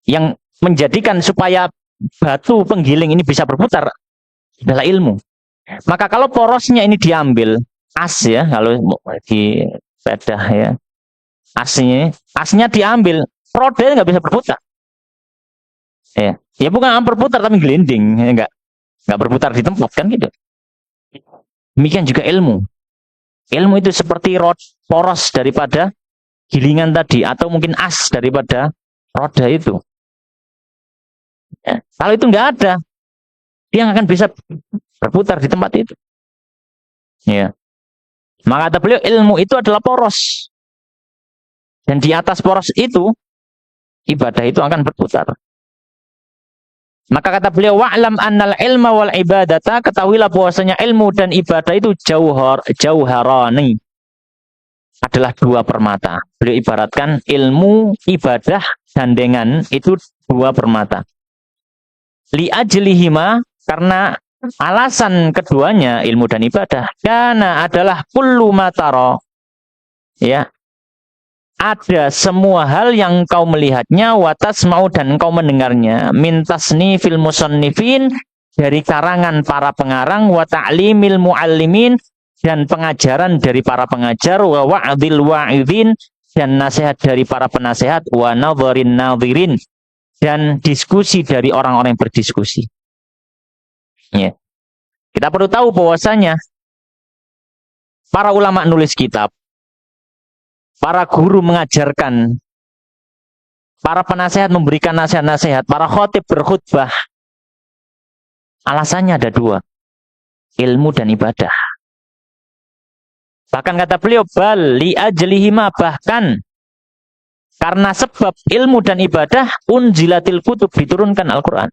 yang menjadikan supaya batu penggiling ini bisa berputar adalah ilmu. Maka kalau porosnya ini diambil, as ya, kalau di sepeda ya, asnya diambil, rodanya nggak bisa berputar. Ya bukan berputar tapi gelinding, ya, nggak berputar di tempat kan gitu. Demikian juga ilmu. Ilmu itu seperti poros daripada gilingan tadi, atau mungkin as daripada roda itu. Ya, kalau itu nggak ada, dia nggak akan bisa berputar di tempat itu. Ya. Maka kata beliau, ilmu itu adalah poros. Dan di atas poros itu, ibadah itu akan berputar. Maka kata beliau, wa'lam annal ilma wal ibadata, ketahuilah bahwasanya ilmu dan ibadah itu jauharani, adalah dua permata. Beliau ibaratkan ilmu, ibadah, gandengan itu dua permata. Li ajlihima, karena alasan keduanya, ilmu dan ibadah, karena adalah kullu matara, ya, ada semua hal yang kau melihatnya, watas mau, dan kau mendengarnya, mintasni fil musannifin, dari karangan para pengarang, wa ta'limil muallimin, dan pengajaran dari para pengajar, wa wa'dil wa'idhin, dan nasihat dari para penasehat, wa nadharin nadhirin, dan diskusi dari orang-orang yang berdiskusi. Ya. Kita perlu tahu bahwasanya para ulama nulis kitab, para guru mengajarkan, para penasehat memberikan nasihat-nasihat, para khotib berkhutbah. Alasannya ada dua, ilmu dan ibadah. Bahkan kata beliau, bal li ajlihima, bahkan karena sebab ilmu dan ibadah, unzilatil kutub, diturunkan Al-Quran.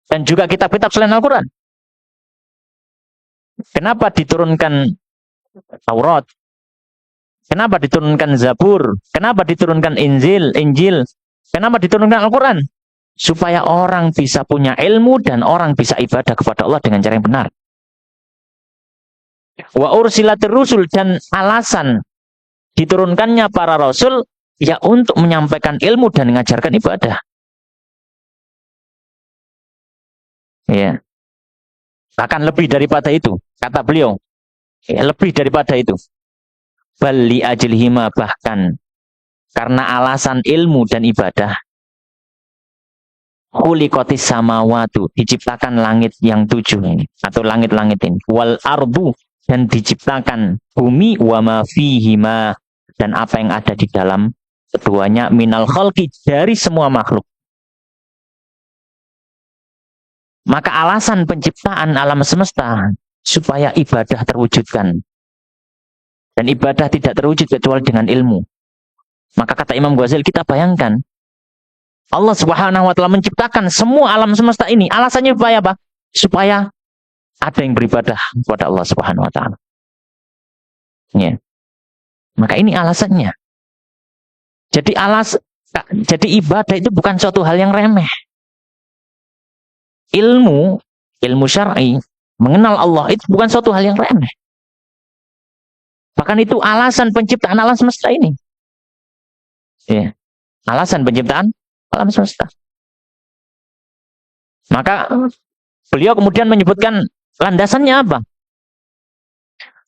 Dan juga kitab-kitab selain Al-Quran. Kenapa diturunkan Taurat? Kenapa diturunkan Zabur? Kenapa diturunkan Injil? Kenapa diturunkan Al-Quran? Supaya orang bisa punya ilmu dan orang bisa ibadah kepada Allah dengan cara yang benar. Wa ursilatir rusul, dan alasan diturunkannya para rasul ya untuk menyampaikan ilmu dan mengajarkan ibadah. Ya. Bahkan lebih daripada itu, kata beliau. Ya, lebih daripada itu. Bali ajlihima, bahkan karena alasan ilmu dan ibadah, khuliqatis samawatu, diciptakan langit yang 7 ini, atau langit-langit ini, wal ardu, dan diciptakan bumi wa ma fihima dan apa yang ada di dalam keduanya minal khalqi dari semua makhluk. Maka alasan penciptaan alam semesta supaya ibadah terwujudkan. Dan ibadah tidak terwujud kecuali dengan ilmu. Maka kata Imam Ghazali, kita bayangkan Allah Subhanahu wa taala menciptakan semua alam semesta ini. Alasannya supaya apa? Supaya ada yang beribadah kepada Allah Subhanahu wa taala. Ya. Maka ini alasannya. Jadi jadi ibadah itu bukan suatu hal yang remeh. Ilmu syar'i, mengenal Allah itu bukan suatu hal yang remeh. Bahkan itu alasan penciptaan alam semesta ini. Ya. Alasan penciptaan alam semesta. Maka beliau kemudian menyebutkan landasannya apa?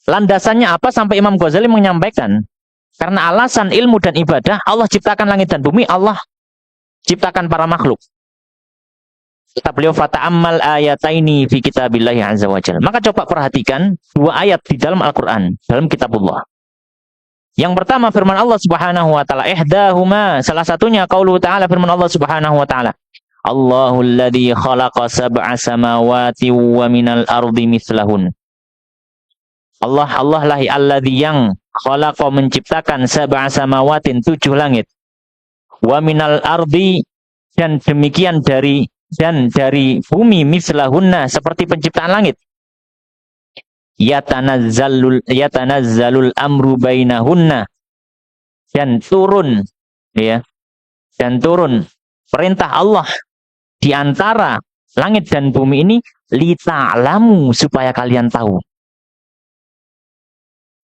Landasannya apa sampai Imam Ghazali menyampaikan karena alasan ilmu dan ibadah Allah ciptakan langit dan bumi, Allah ciptakan para makhluk. Kata beliau fata'ammal ayataini fi kitabillahi azza wajalla. Maka coba perhatikan dua ayat di dalam Al-Qur'an, dalam kitabullah. Yang pertama firman Allah Subhanahu wa taala, ihdahuma, salah satunya qaulu ta'ala firman Allah Subhanahu wa taala. Allahul ladzi khalaqa sab'a samawati wa minal ardi mithlahun. Allah lah alladzi yang khalaqa menciptakan sab'a samawatin 7 langit. Wa minal ardi dan demikian dari bumi mislahunna seperti penciptaan langit. Yatanazzalul amru bainahunna dan turun ya dan turun perintah Allah di antara langit dan bumi ini lita'lamu supaya kalian tahu.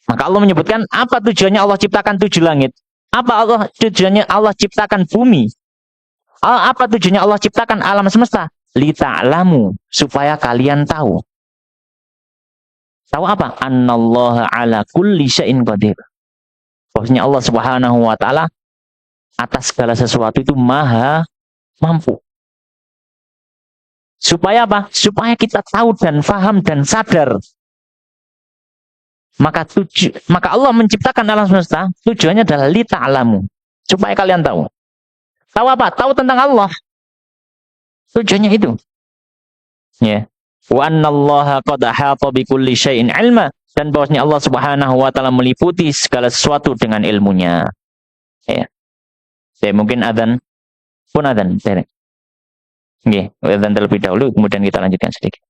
Maka Allah menyebutkan apa tujuannya Allah ciptakan 7 langit? Apa tujuannya Allah ciptakan bumi? Apa tujuannya Allah ciptakan alam semesta? Lita'lamu supaya kalian tahu. Tahu apa? Annallaha ala kulli syai'in qadir. Bahwasanya Allah Subhanahu wa taala atas segala sesuatu itu maha mampu. Supaya apa? Supaya kita tahu dan faham dan sadar. Maka Allah menciptakan alam semesta, tujuannya adalah lita'lamu. Supaya kalian tahu. Tahu apa? Tahu tentang Allah. Tujuannya itu. Ya. Wa annallaha qad ahata bikulli syai'in ilma, dan bahwasanya Allah Subhanahu wa taala meliputi segala sesuatu dengan ilmunya. Ya. Saya mungkin adzan pun adzan. Nggih, adzan terlebih dahulu kemudian kita lanjutkan sedikit.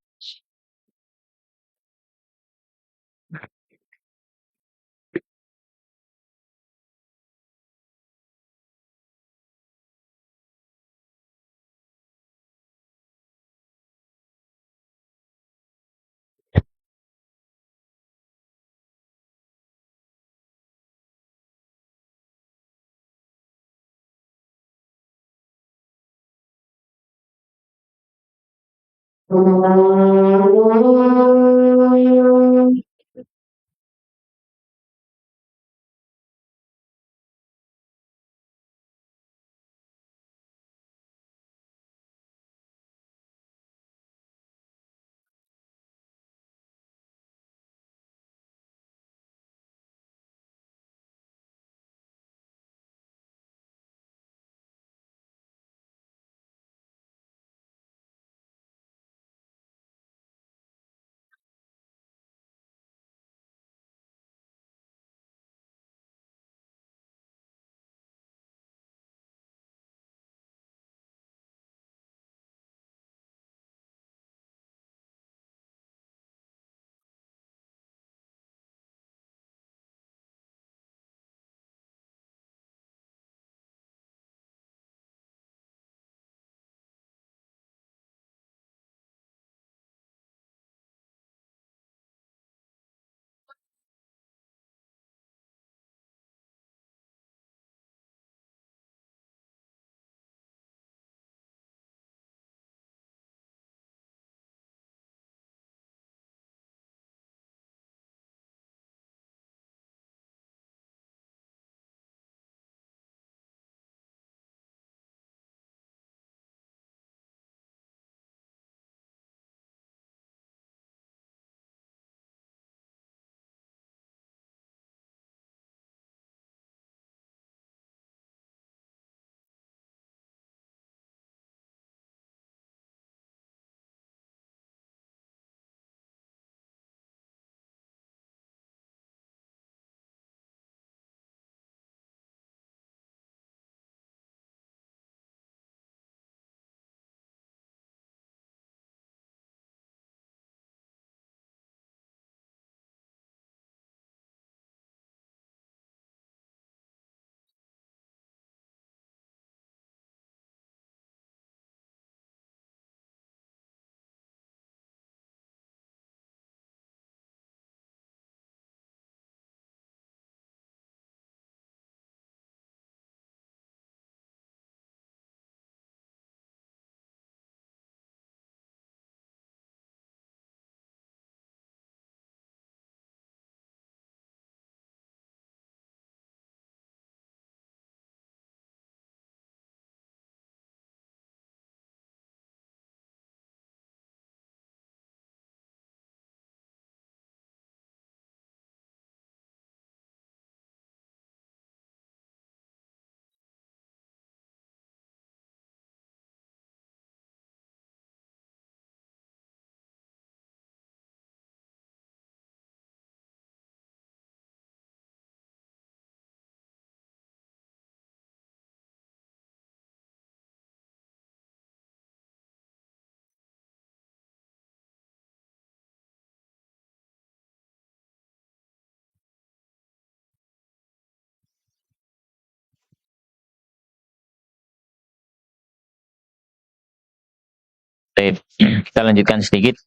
Baik, kita lanjutkan sedikit.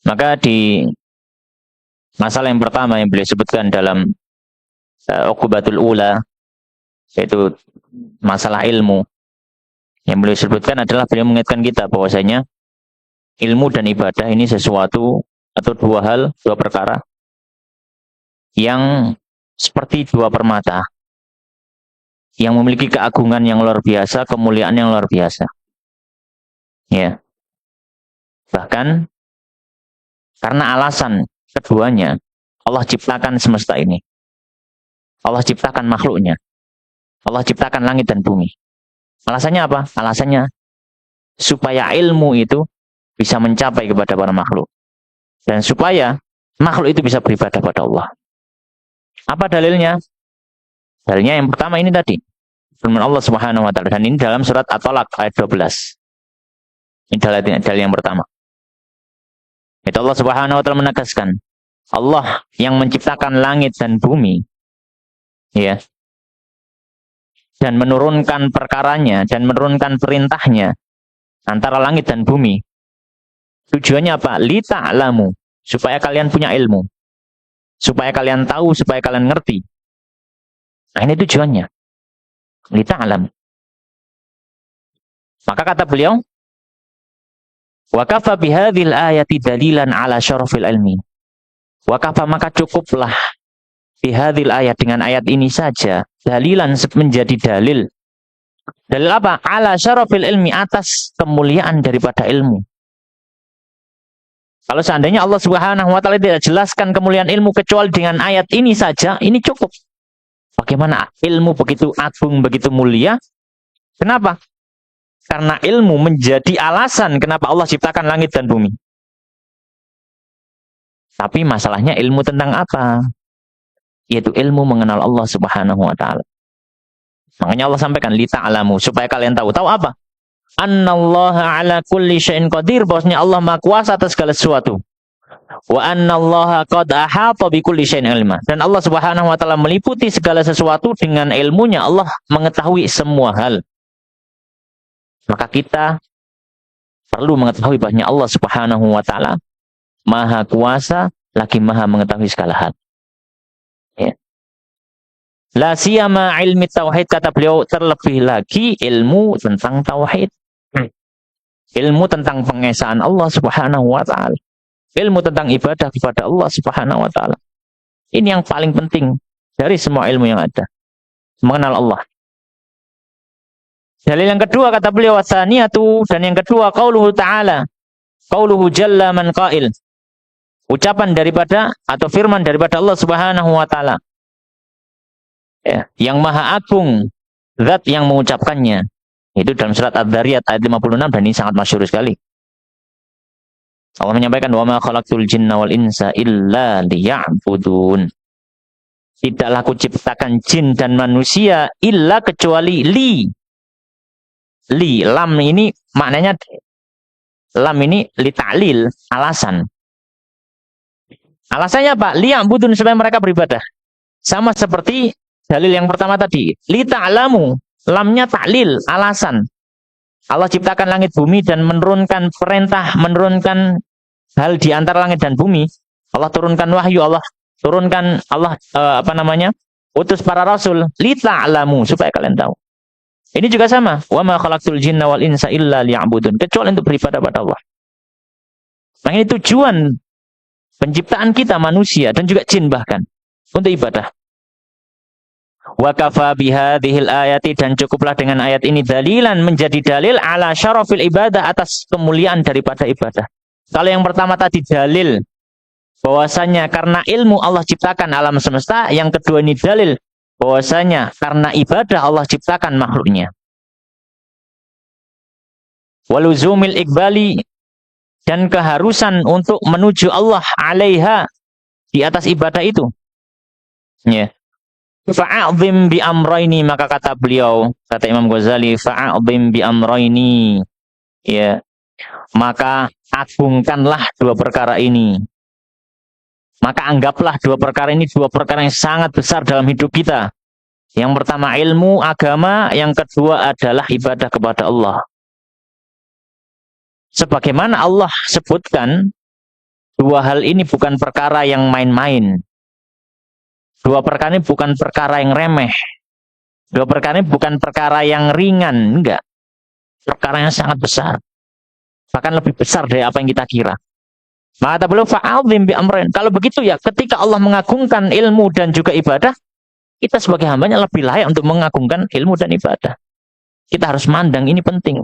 Maka di masalah yang pertama yang beliau sebutkan dalam Uqubatul Ula, yaitu masalah ilmu, yang beliau sebutkan adalah beliau mengingatkan kita bahwasanya ilmu dan ibadah ini sesuatu atau dua hal, dua perkara yang seperti dua permata yang memiliki keagungan yang luar biasa, kemuliaan yang luar biasa. Ya. Bahkan karena alasan keduanya, Allah ciptakan semesta ini. Allah ciptakan makhluknya. Allah ciptakan langit dan bumi. Alasannya apa? Alasannya supaya ilmu itu bisa mencapai kepada para makhluk. Dan supaya makhluk itu bisa beribadah pada Allah. Apa dalilnya? Dalilnya yang pertama ini tadi. Firman Allah Subhanahu wa taala, dan ini dalam surat At-Talaq ayat 12. Ini dalil yang pertama. Itu Allah Subhanahu wa taala menegaskan, Allah yang menciptakan langit dan bumi, ya, dan menurunkan perkaranya dan menurunkan perintahnya antara langit dan bumi. Tujuannya apa? Lita'lamu, supaya kalian punya ilmu, supaya kalian tahu, supaya kalian ngerti. Nah, ini tujuannya. Lita'lamu. Maka kata beliau, wa kafa bihadhil ayati dalilan ala syarafil ilmi. Wa kafa, maka cukuplah bihadhil ayat, dengan ayat ini saja, dalilan menjadi dalil. Dalil apa? Ala syarafil ilmi, atas kemuliaan daripada ilmu. Kalau seandainya Allah Subhanahu wa taala tidak jelaskan kemuliaan ilmu kecuali dengan ayat ini saja, ini cukup. Bagaimana ilmu begitu agung, begitu mulia? Kenapa? Karena ilmu menjadi alasan kenapa Allah ciptakan langit dan bumi. Tapi masalahnya ilmu tentang apa? Yaitu ilmu mengenal Allah Subhanahu wa taala. Makanya Allah sampaikan lita'lamu, supaya kalian tahu. Tahu apa? Annallaha ala kulli syai'in qadir, bahwasanya Allah Maha Kuasa atas segala sesuatu. Wa annallaha qad ahata bi kulli syai'in ilma. Dan Allah Subhanahu wa taala meliputi segala sesuatu dengan ilmunya. Allah mengetahui semua hal. Maka kita perlu mengetahui bahwasanya Allah Subhanahu wa taala Maha Kuasa lagi Maha mengetahui segala hal. Ya. La siyama ilmi tauhid, kata beliau, terlebih lagi ilmu tentang tauhid. Ilmu tentang pengesaan Allah Subhanahu wa taala. Ilmu tentang ibadah kepada Allah Subhanahu wa taala. Ini yang paling penting dari semua ilmu yang ada. Mengenal Allah. Dalil yang kedua kata beliau, wasaniyatu, dan yang kedua qauluhu ta'ala. Qauluhu jalla man qail. Ucapan daripada atau firman daripada Allah Subhanahu wa taala. Ya, yang maha agung, zat yang mengucapkannya. Itu dalam surat Ad-Dzariyat ayat 56, dan ini sangat masyhur sekali. Allah menyampaikan, wa ma khalaqtul jinna wal insa illa liya'budun. Tidaklah aku ciptakan jin dan manusia illa kecuali li. Li, lam ini maknanya, lam ini li ta'lil, alasan. Alasannya apa? Liya'budun, supaya mereka beribadah. Sama seperti dalil yang pertama tadi, li ta'lamu. Lamnya taklil, alasan. Allah ciptakan langit bumi dan menurunkan perintah, menurunkan hal di antara langit dan bumi. Allah turunkan wahyu, Allah turunkan, Allah utus para rasul, li ta'lamu, supaya kalian tahu. Ini juga sama, wa ma khalaqtul jinna wal insa illa liya'budun, kecuali untuk beribadah pada Allah. Nah, ini tujuan penciptaan kita manusia dan juga jin bahkan untuk ibadah. Wa kafa bihadhil ayati, dan cukuplah dengan ayat ini dalilan, menjadi dalil ala syarafil ibadah, atas kemuliaan daripada ibadah. Kalau yang pertama tadi dalil bahwasanya karena ilmu Allah ciptakan alam semesta, yang kedua ini dalil bahwasanya karena ibadah Allah ciptakan makhluknya. Waluzumil iqbali, dan keharusan untuk menuju Allah alaiha, di atas ibadah itu. Ya. Fa'a'zim bi amraini, maka kata beliau, kata Imam Ghazali, fa'a'zim bi amraini, ya, maka agungkanlah dua perkara ini. Maka anggaplah dua perkara ini dua perkara yang sangat besar dalam hidup kita. Yang pertama ilmu agama, yang kedua adalah ibadah kepada Allah. Sebagaimana Allah sebutkan, dua hal ini bukan perkara yang main-main. Dua perkara ini bukan perkara yang remeh. Dua perkara ini bukan perkara yang ringan, enggak. Perkara yang sangat besar. Bahkan lebih besar dari apa yang kita kira. Maka kata beliau, fa'adzim bi amrin. Kalau begitu ya, ketika Allah mengagungkan ilmu dan juga ibadah, kita sebagai hambanya lebih layak untuk mengagungkan ilmu dan ibadah. Kita harus mandang ini penting.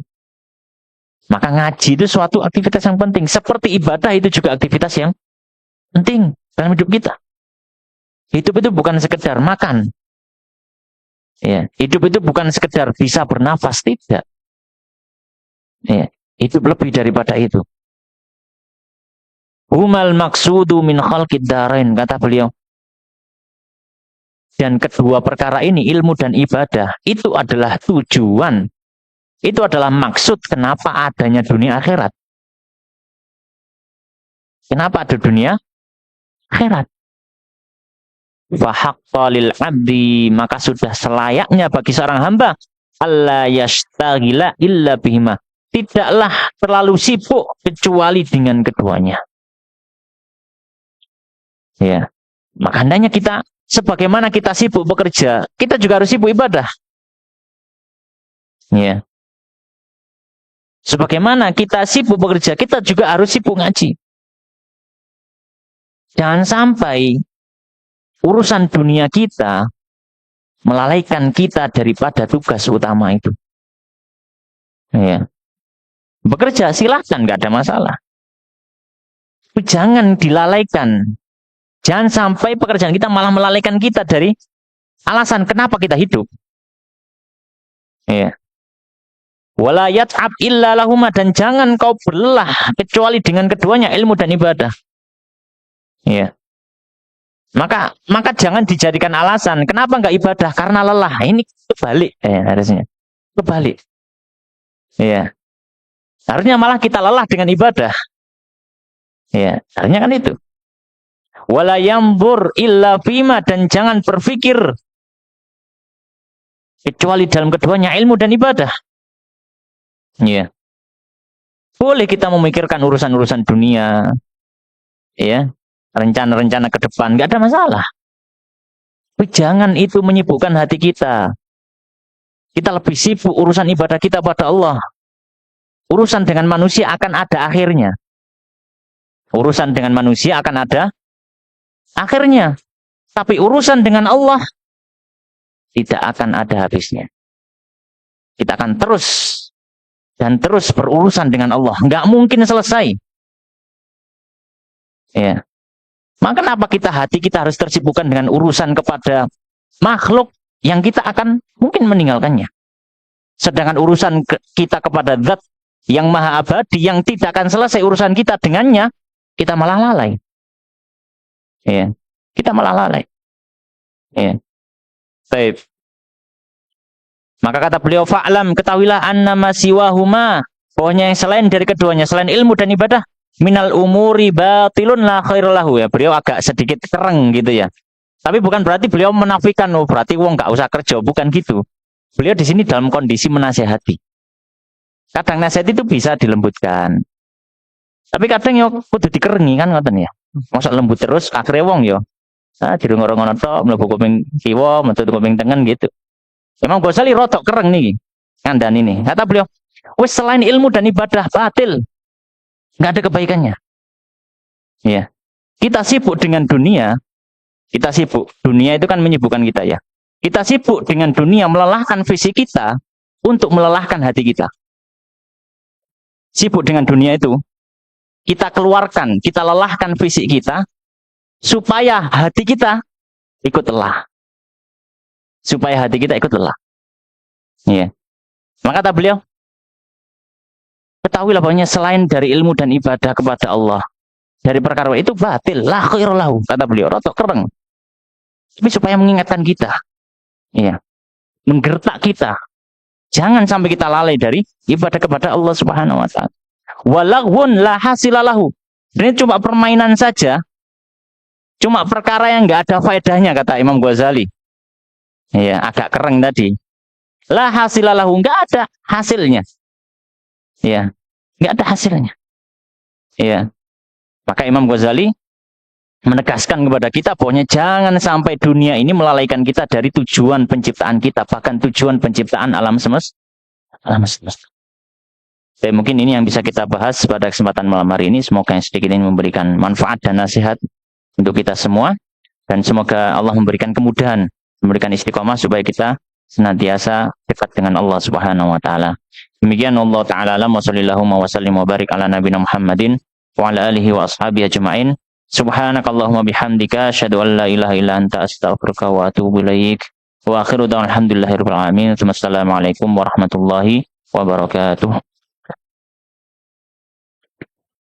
Maka ngaji itu suatu aktivitas yang penting. Seperti ibadah itu juga aktivitas yang penting dalam hidup kita. Hidup itu bukan sekedar makan. Ya, hidup itu bukan sekedar bisa bernafas, tidak. Ya, hidup lebih daripada itu. Humal maksudu min khalqid darain, kata beliau. Dan kedua perkara ini, ilmu dan ibadah, itu adalah tujuan. Itu adalah maksud kenapa adanya dunia akhirat. Kenapa ada dunia akhirat? Fahaqqa lil abdi, maka sudah selayaknya bagi seorang hamba alla yastaghila illa bihima, tidaklah terlalu sibuk kecuali dengan keduanya. Ya, maka hendaknya kita sebagaimana kita sibuk bekerja, kita juga harus sibuk ibadah. Ya. Sebagaimana kita sibuk bekerja, kita juga harus sibuk ngaji. Jangan sampai urusan dunia kita melalaikan kita daripada tugas utama itu. Ya. Bekerja silahkan, nggak ada masalah. Tapi jangan dilalaikan. Jangan sampai pekerjaan kita malah melalaikan kita dari alasan kenapa kita hidup. Ya. Wala yat'ab illa lahuma, dan jangan kau berlelah kecuali dengan keduanya, ilmu dan ibadah. Ya. Maka jangan dijadikan alasan kenapa nggak ibadah karena lelah. Ini kebalik harusnya. Kebalik. Ya. Harusnya malah kita lelah dengan ibadah. Ya, harusnya kan itu. Wala yanzur illa fima, dan jangan berpikir kecuali dalam keduanya, ilmu dan ibadah. Ya. Boleh kita memikirkan urusan-urusan dunia. Ya. Rencana-rencana ke depan, nggak ada masalah. Tapi jangan itu menyibukkan hati kita. Kita lebih sibuk urusan ibadah kita pada Allah. Urusan dengan manusia akan ada akhirnya. Urusan dengan manusia akan ada akhirnya. Tapi urusan dengan Allah tidak akan ada habisnya. Kita akan terus dan terus berurusan dengan Allah. Nggak mungkin selesai. Ya. Maka kenapa hati kita harus tersibukkan dengan urusan kepada makhluk yang kita akan mungkin meninggalkannya. Sedangkan urusan kita kepada zat yang maha abadi, yang tidak akan selesai urusan kita dengannya, kita malah lalai. Ya. Kita malah lalai. Ya. Baik. Maka kata beliau, fa'lam, ketahuilah annama siwahuma, pokoknya yang selain dari keduanya, selain ilmu dan ibadah, minal umuri batilun la khairallahu. Ya, beliau agak sedikit kereng gitu ya. Tapi bukan berarti beliau menafikan, oh berarti wong nggak usah kerja, bukan gitu. Beliau di sini dalam kondisi menasihati. Kadang nasihat itu bisa dilembutkan. Tapi kadang yo kudu dikerengi kan ngoten ya. Masa lembut terus akhirnya wong yo. Dirungok-rungok tok mlebu kuping kiwa, metu kuping tengen gitu. Imam Ghazali rotok kereng nih. Kandan ini. Kata beliau, wis selain ilmu dan ibadah batil. Nggak ada kebaikannya. Ya. Kita sibuk dengan dunia. Kita sibuk. Dunia itu kan menyibukkan kita ya. Kita sibuk dengan dunia melelahkan fisik kita untuk melelahkan hati kita. Sibuk dengan dunia itu. Kita keluarkan, kita lelahkan fisik kita supaya hati kita ikut lelah. Supaya hati kita ikut lelah. Ya. Maka kata beliau, ketahuilah bahwa selain dari ilmu dan ibadah kepada Allah, dari perkara itu batil, la khairallahu, kata beliau, rotok kereng. Tapi supaya mengingatkan kita, ya, menggertak kita, jangan sampai kita lalai dari ibadah kepada Allah Subhanahu wa taala. Walaghun la hasilalahu. Ini cuma permainan saja, cuma perkara yang nggak ada faedahnya, kata Imam Ghazali. Ya, agak kereng tadi. La hasilalahu, nggak ada hasilnya. Ya, nggak ada hasilnya. Ya, maka Imam Ghazali menegaskan kepada kita pokoknya jangan sampai dunia ini melalaikan kita dari tujuan penciptaan kita, bahkan tujuan penciptaan alam semesta. Alam semesta. Jadi mungkin ini yang bisa kita bahas pada kesempatan malam hari ini. Semoga yang sedikit ini memberikan manfaat dan nasihat untuk kita semua. Dan semoga Allah memberikan kemudahan, memberikan istiqomah supaya kita senantiasa dekat dengan Allah Subhanahu wa taala. Demikian Allah taala alam wa sallallahu wa sallim wa barik ala nabiyina Muhammadin wa ala alihi wa ashabihi ajma'in. Subhanakallahumma bihamdika asyhadu an la ilaha illa anta astaghfiruka wa atubu ilaik. Wa akhiru da'wana alhamdulillahirabbil alamin. Wassalamualaikum warahmatullahi wabarakatuh.